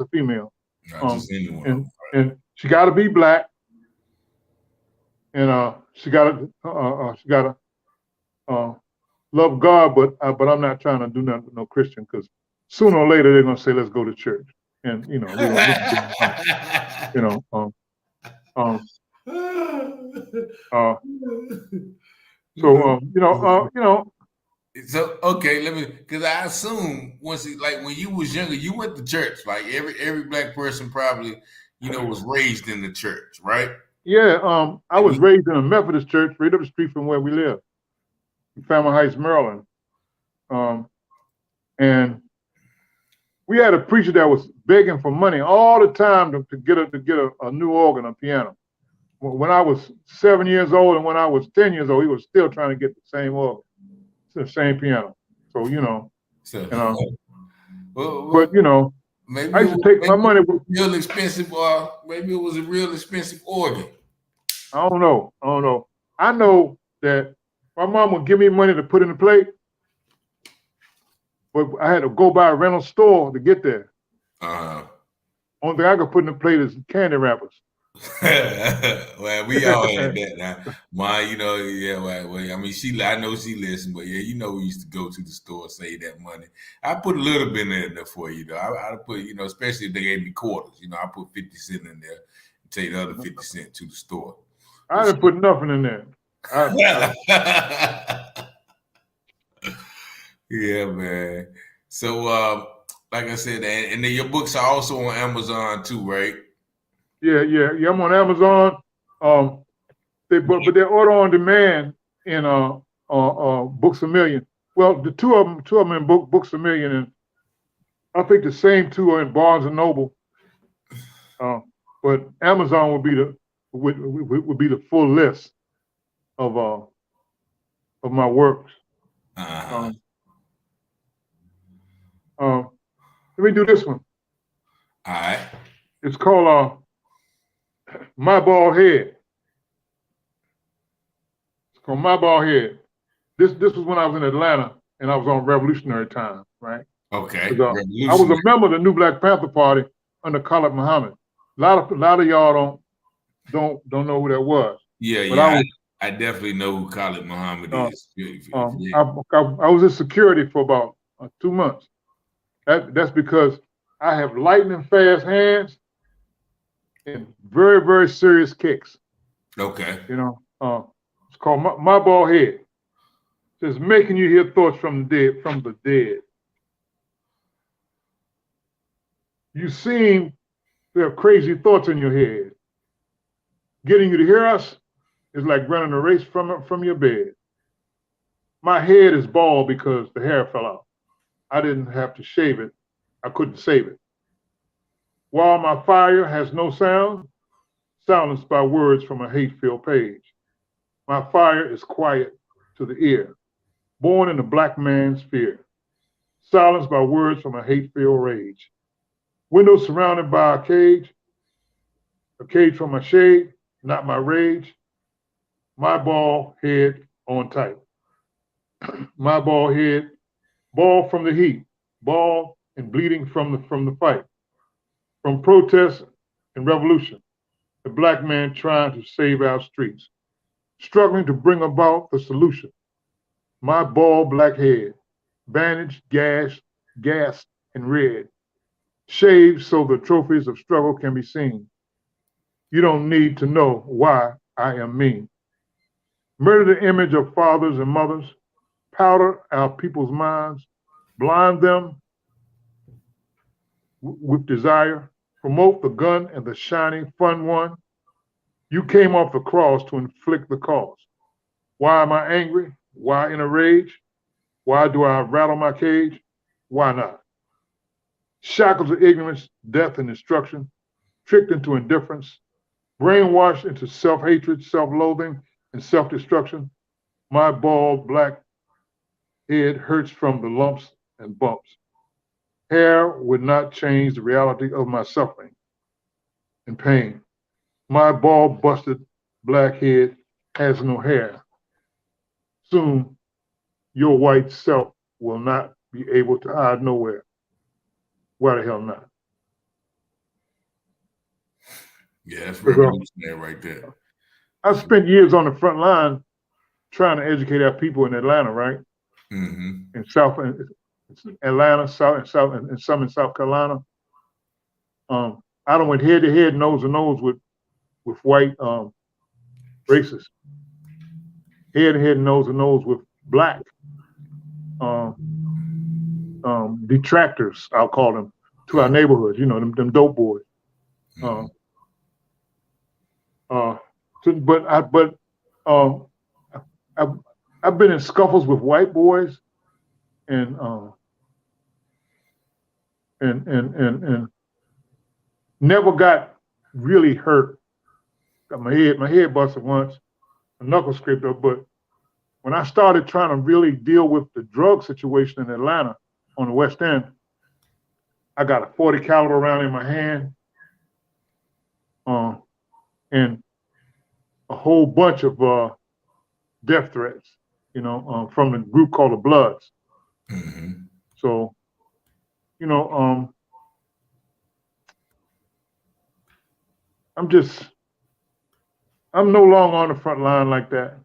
Speaker 2: a female.
Speaker 11: Not just anyone.
Speaker 2: And she got to be black. And she got to love God, but I'm not trying to do nothing with no Christian, because sooner or later they're gonna say, let's go to church, and they're gonna
Speaker 11: So okay, let me, because I assume when you was younger, you went to church. Like every black person probably, was raised in the church, right?
Speaker 2: Yeah, I was raised in a Methodist church right up the street from where we live, in Falmouth Heights, Maryland. And we had a preacher that was begging for money all the time to get a new organ, a piano. When I was 7 years old and when I was 10 years old, he was still trying to get the same organ, the same piano. So
Speaker 11: maybe
Speaker 2: I used to take my money.
Speaker 11: Real expensive, or maybe it was a real expensive organ.
Speaker 2: I don't know. I know that my mom would give me money to put in the plate, but I had to go by a rental store to get there. Only thing I could put in the plate is candy wrappers.
Speaker 11: Well, we all had that now. Mine, I mean, I know she listened, but we used to go to the store, save that money. I put a little bit in there for you, though. I put, especially if they gave me quarters, I put 50 cents in there and take the other 50 cents to the store.
Speaker 2: I didn't put nothing in there.
Speaker 11: Yeah, man. So, like I said, and then your books are also on Amazon too, right?
Speaker 2: Yeah. I'm on Amazon. But they're order on demand in Books A Million. Well, the two of them in Books A Million, and I think the same 2 are in Barnes and Noble. But Amazon would be the full list of my works. Let me do this one.
Speaker 11: All right.
Speaker 2: It's called My Bald Head. It's called My Bald Head. This was when I was in Atlanta and I was on Revolutionary Time, right?
Speaker 11: Okay.
Speaker 2: I was a member of the New Black Panther Party under Khalid Muhammad. A lot of y'all don't know who that was.
Speaker 1: Yeah,
Speaker 2: But
Speaker 1: yeah. I definitely know who Khalid Muhammad is.
Speaker 2: I was in security for about 2 months. That's because I have lightning fast hands and very, very serious kicks.
Speaker 1: Okay.
Speaker 2: You know, it's called my ball head. Just making you hear thoughts from the dead. You seem to have crazy thoughts in your head. Getting you to hear us is like running a race from your bed. My head is bald because the hair fell out. I didn't have to shave it. I couldn't save it. While my fire has no sound, silenced by words from a hate-filled page. My fire is quiet to the ear, born in the black man's fear, silenced by words from a hate-filled rage. Windows surrounded by a cage from my shade, not my rage. My bald head on tight. My bald head, bald from the heat, bald and bleeding from the fight, from protest and revolution. The black man trying to save our streets, struggling to bring about the solution. My bald black head, bandaged, gashed, gassed, and red, shaved so the trophies of struggle can be seen. You don't need to know why I am mean. Murder the image of fathers and mothers, powder our people's minds, blind them with desire, promote the gun and the shiny, fun one. You came off the cross to inflict the cause. Why am I angry? Why in a rage? Why do I rattle my cage? Why not? Shackles of ignorance, death, and destruction, tricked into indifference, brainwashed into self-hatred, self-loathing, and self-destruction. My bald black head hurts from the lumps and bumps. Hair would not change the reality of my suffering and pain. My bald, busted black head has no hair. Soon, your white self will not be able to hide nowhere. Why the hell not?
Speaker 1: Yeah, that's revolutionary right there.
Speaker 2: I spent years on the front line trying to educate our people in Atlanta, right?
Speaker 1: Mm-hmm.
Speaker 2: In South Atlanta, and some in South Carolina. I done went head to head, nose to nose with white racists. Head to head, nose to nose with black detractors, I'll call them, to our neighborhoods. You know, them dope boys. I've been in scuffles with white boys, and never got really hurt. Got my head busted once, a knuckle scraped up. But when I started trying to really deal with the drug situation in Atlanta on the West End, I got a .40 caliber round in my hand, and a whole bunch of death threats, you know, from the group called the Bloods.
Speaker 1: Mm-hmm.
Speaker 2: So, you know, I'm no longer on the front line like that.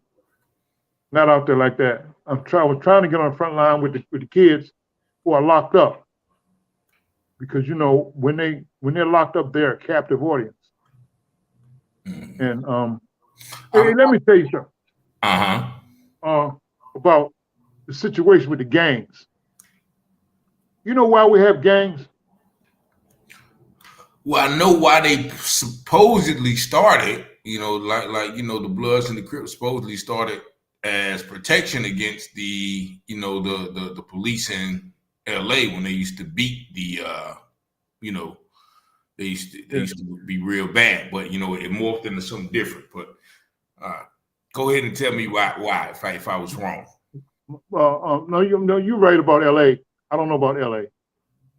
Speaker 2: Not out there like that. I was trying to get on the front line with the kids who are locked up, because you know when they're locked up, they're a captive audience. Mm-hmm. And hey, let me tell you something. About the situation with the gangs. You know why we have gangs?
Speaker 1: Well, I know why they supposedly started. You know, like you know, the Bloods and the Crips supposedly started as protection against the police in LA when they used to beat the they used to be real bad, but you know it morphed into something different. But go ahead and tell me why if I was wrong.
Speaker 2: Well, no, you're right about LA. I don't know about LA.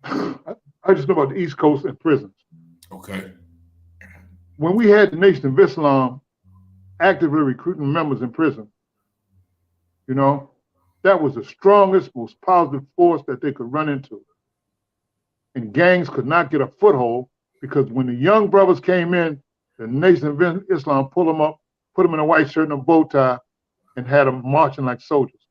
Speaker 2: I just know about the East Coast and prisons.
Speaker 1: Okay.
Speaker 2: When we had the Nation of Islam actively recruiting members in prison, you know, that was the strongest, most positive force that they could run into. And gangs could not get a foothold because when the young brothers came in, the Nation of Islam pulled them up, put them in a white shirt and a bow tie, and had them marching like soldiers.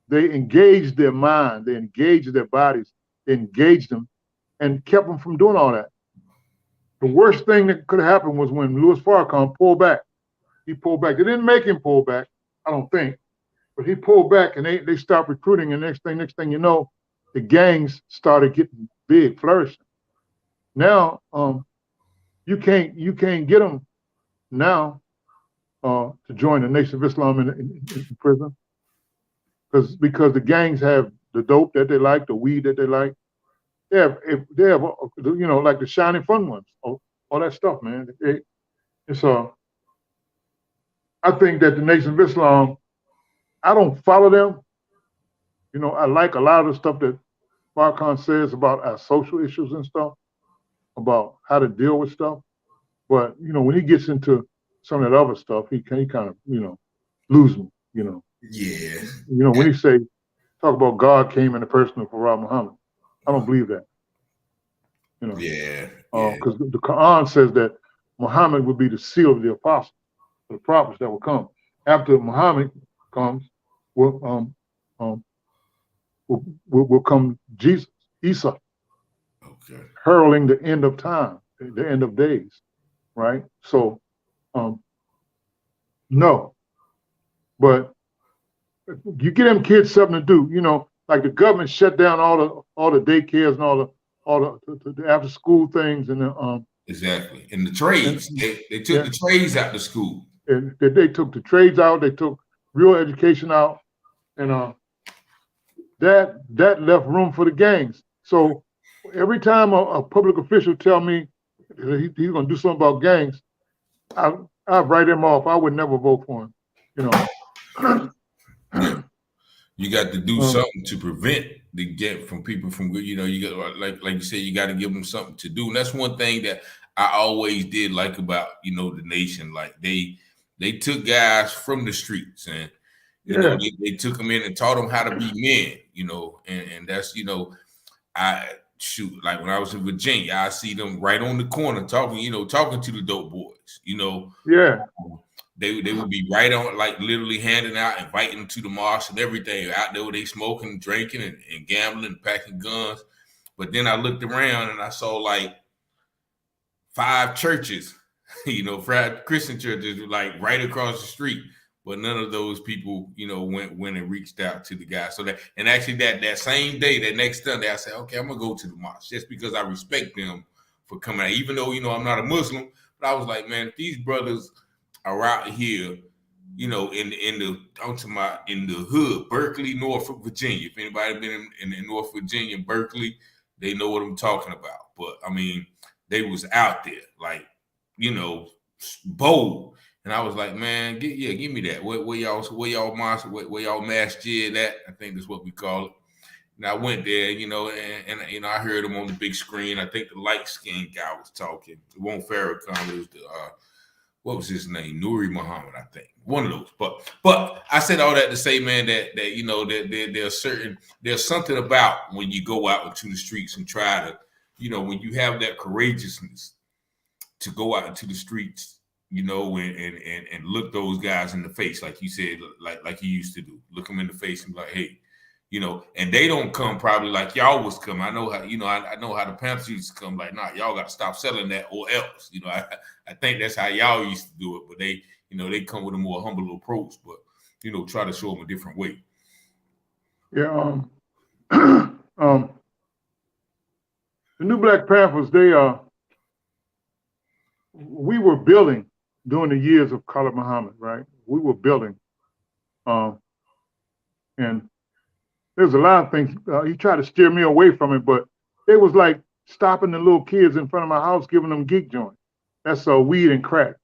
Speaker 2: They engaged their mind, they engaged their bodies, they engaged them, and kept them from doing all that. The worst thing that could have happened was when Louis Farrakhan pulled back. He pulled back. They didn't make him pull back, I don't think, but he pulled back, and they stopped recruiting. And next thing you know, the gangs started getting big, flourishing. Now, you can't get them now to join the Nation of Islam in prison, because the gangs have the dope that they like, the weed that they like. They have like the Shining Fun ones, all that stuff, man. I think that the Nation of Islam, I don't follow them. I like a lot of the stuff that Farrakhan says about our social issues and stuff, about how to deal with stuff. But when he gets into some of that other stuff, he kind of lose me.
Speaker 11: Yeah.
Speaker 2: When he talk about God came in the person of Prophet Muhammad, I don't believe that.
Speaker 11: Yeah.
Speaker 2: Because the Quran says that Muhammad would be the seal of the apostles, the prophets that will come after Muhammad comes. Will come Jesus, Isa, heralding the end of time, the end of days, right? So, no, but you get them kids something to do. Like the government shut down all the daycares and all the after school things and the
Speaker 11: exactly, and the trades. They took the trades out of school.
Speaker 2: And they took the trades out. They took real education out, and that left room for the gangs. So every time a public official tell me he's going to do something about gangs, I write him off. I would never vote for him.
Speaker 11: You got to do something to prevent the get from people from good. You got like you said, you got to give them something to do, and that's one thing that I always did like about the nation. Like they took guys from the streets and. They took them in and taught them how to be men, and that's, I shoot, like when I was in Virginia, I see them right on the corner talking to the dope boys,
Speaker 2: Yeah.
Speaker 11: They would be right on, like literally handing out, inviting them to the mosque and everything. Out there, they smoking, drinking, and gambling, and packing guns. But then I looked around and I saw like 5 churches, 5 Christian churches, like right across the street. But none of those people, went and reached out to the guy. So that same day, that next Sunday, I said, okay, I'm gonna go to the mosque just because I respect them for coming out. Even though I'm not a Muslim, but I was like, man, if these brothers are out here, in the hood, Berkeley, Norfolk, Virginia. If anybody been in North Virginia, Berkeley, they know what I'm talking about. But I mean, they was out there, like, bold. And I was like, man, give me that. Where y'all masjid at? I think that's what we call it. And I went there, and I heard him on the big screen. I think the light-skinned guy was talking. It wasn't Farrakhan. It was what was his name? Nuri Muhammad, I think. One of those. But I said all that to say, man, that there's something about when you go out into the streets and try to, when you have that courageousness to go out into the streets, and look those guys in the face, like you said, like you used to do. Look them in the face and be like, hey, and they don't come probably like y'all was coming. I know how, I know how the Panthers used to come. Like, nah, y'all got to stop selling that or else. I think that's how y'all used to do it. But they, they come with a more humble approach, but try to show them a different way.
Speaker 2: Yeah. The new Black Panthers, we were building during the years of Khalid Muhammad, right? We were building. And there's a lot of things. He tried to steer me away from it, but it was like stopping the little kids in front of my house, giving them geek joint. That's weed and crack.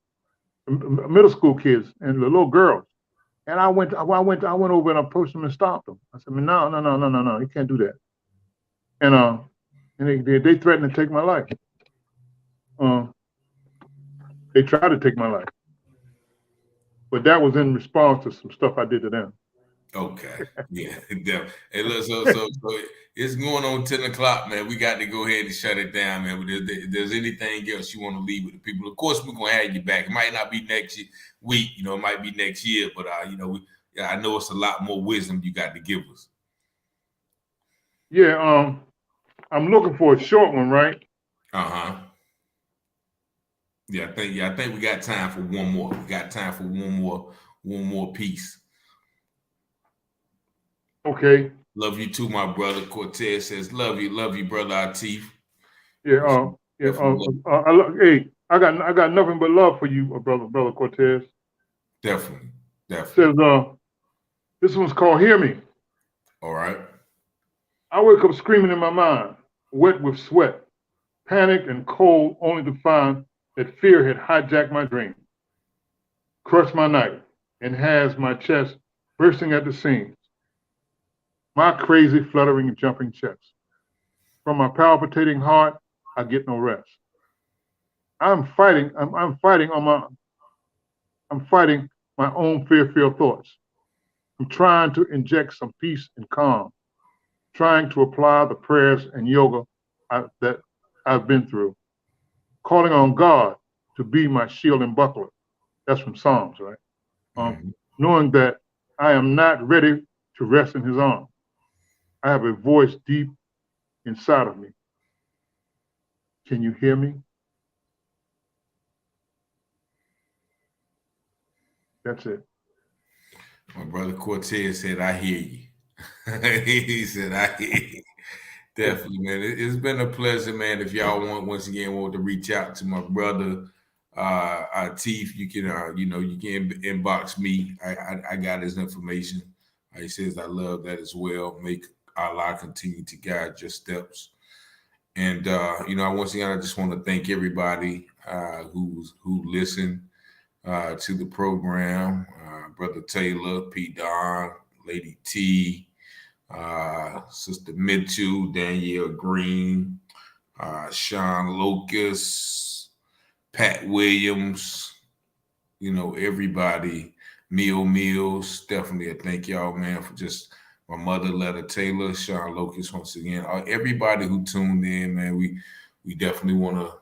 Speaker 2: Middle school kids and the little girls. And I went over and approached them and stopped them. I said, no, you can't do that. And they threatened to take my life. They tried to take my life, but that was in response to some stuff I did to them.
Speaker 11: Okay. Yeah. Hey, look, so it's going on 10 o'clock, man. We got to go ahead and shut it down, man. But if there's anything else you want to leave with the people, of course, we're going to have you back. It might not be next week, it might be next year, but, I know it's a lot more wisdom you got to give us.
Speaker 2: Yeah, I'm looking for a short one, right?
Speaker 11: Uh-huh. Yeah, I think we got time for one more. We got time for one more piece.
Speaker 2: Okay.
Speaker 11: Love you too, my brother. Cortez says, love you, brother Atif.
Speaker 2: Yeah, hey, I got nothing but love for you, brother Cortez.
Speaker 11: Definitely.
Speaker 2: Says, this one's called Hear Me.
Speaker 11: All right.
Speaker 2: I wake up screaming in my mind, wet with sweat, panic and cold, only to find that fear had hijacked my dream, crushed my night, and has my chest bursting at the seams. My crazy, fluttering, and jumping chest. From my palpitating heart, I get no rest. I'm fighting my own fear-filled thoughts. I'm trying to inject some peace and calm, trying to apply the prayers and yoga that I've been through, calling on God to be my shield and buckler. That's from Psalms, right? Knowing that I am not ready to rest in his arms. I have a voice deep inside of me. Can you hear me? That's it.
Speaker 11: My brother Cortez said, I hear you. He said, I hear you. Definitely, man. It's been a pleasure, man. If y'all want to reach out to my brother Atif, you can you can inbox me. I got his information. He says I love that as well. Make Allah continue to guide your steps. And once again, I just want to thank everybody who listened to the program. Brother Taylor, Pete Don, Lady T, Sister Mitchell, Danielle Green, Sean Locust, Pat Williams, everybody, Meal Mills, definitely a thank y'all, man, for just my mother, Letta Taylor, Sean Locust, once again, everybody who tuned in, man, we definitely want to,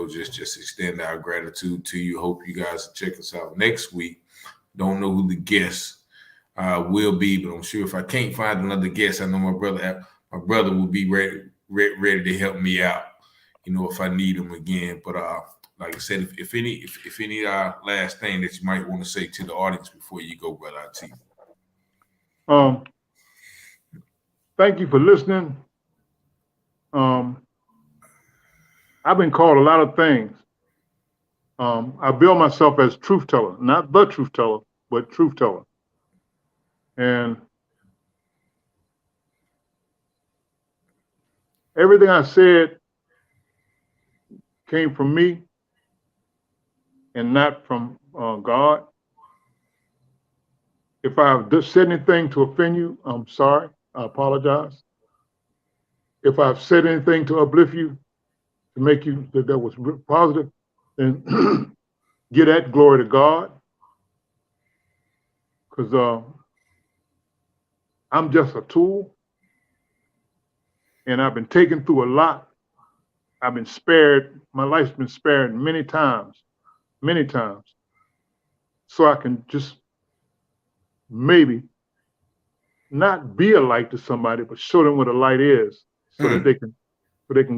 Speaker 11: just extend our gratitude to you. Hope you guys will check us out next week. Don't know who the guest will be, but I'm sure if I can't find another guest, I know my brother will be ready to help me out, if I need him again. But like I said, if any last thing that you might want to say to the audience before you go, brother Atif.
Speaker 2: Thank you for listening. I've been called a lot of things. I bill myself as truth teller, not the truth teller, but truth teller. And everything I said came from me and not from God. If I've said anything to offend you, I'm sorry. I apologize. If I've said anything to uplift you, to make you that was positive, then give that glory to God. Because I'm just a tool. And I've been taken through a lot. I've been spared. My life's been spared many times. So I can just maybe not be a light to somebody, but show them what a light is, so that they can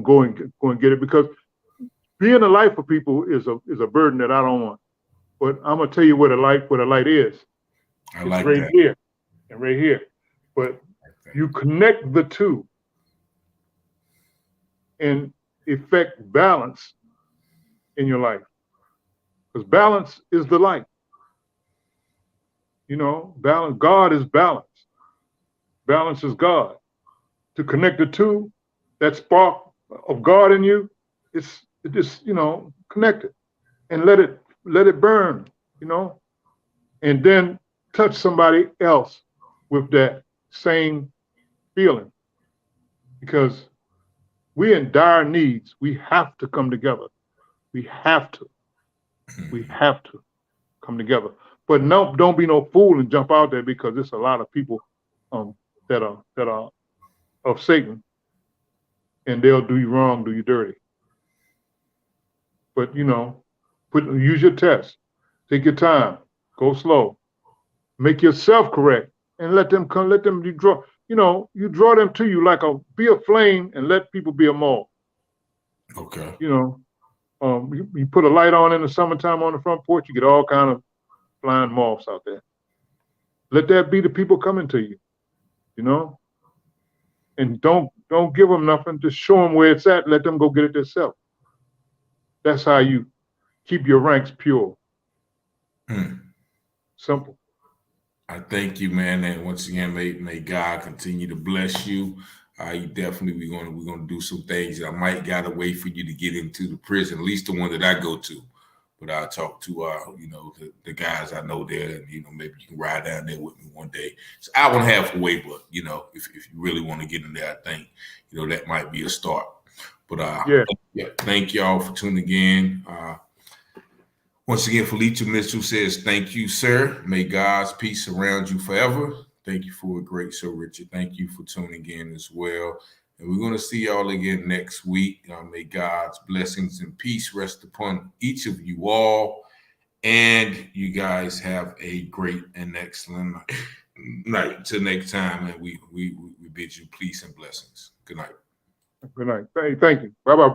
Speaker 2: go and get it. Because being a light for people is a burden that I don't want. But I'm gonna tell you what a light is.
Speaker 11: I like
Speaker 2: right
Speaker 11: that.
Speaker 2: Here and right here. But you connect the two and effect balance in your life. Because balance is the light. Balance. God is balance. Balance is God. To connect the two, that spark of God in you, it's just connect it and let it burn, and then touch somebody else with that same feeling. Because we're in dire needs. We have to come together. We have to come together. But no, don't be no fool and jump out there, because there's a lot of people that are of Satan, and they'll do you wrong, do you dirty. But use your test, take your time, go slow, make yourself correct, and let them come. Let them you draw. You draw them to you like be a flame, and let people be a moth.
Speaker 11: Okay.
Speaker 2: You put a light on in the summertime on the front porch, you get all kind of flying moths out there. Let that be the people coming to you, and don't give them nothing. Just show them where it's at. Let them go get it themselves. That's how you keep your ranks pure. Simple.
Speaker 11: I thank you, man, and once again, may God continue to bless you. You definitely we're gonna do some things. I might gotta wait for you to get into the prison, at least the one that I go to. But I'll talk to the guys I know there, and maybe you can ride down there with me one day. It's an hour and a half away, but if you really want to get in there, I think that might be a start. But yeah, thank y'all for tuning in. Once again, Felicia Mitchell says, thank you, sir. May God's peace surround you forever. Thank you for a great show, Richard. Thank you for tuning in as well. And we're going to see y'all again next week. May God's blessings and peace rest upon each of you all. And you guys have a great and excellent night. Till next time, and we bid you peace and blessings. Good night.
Speaker 2: Good night. Thank you. Bye-bye, brother.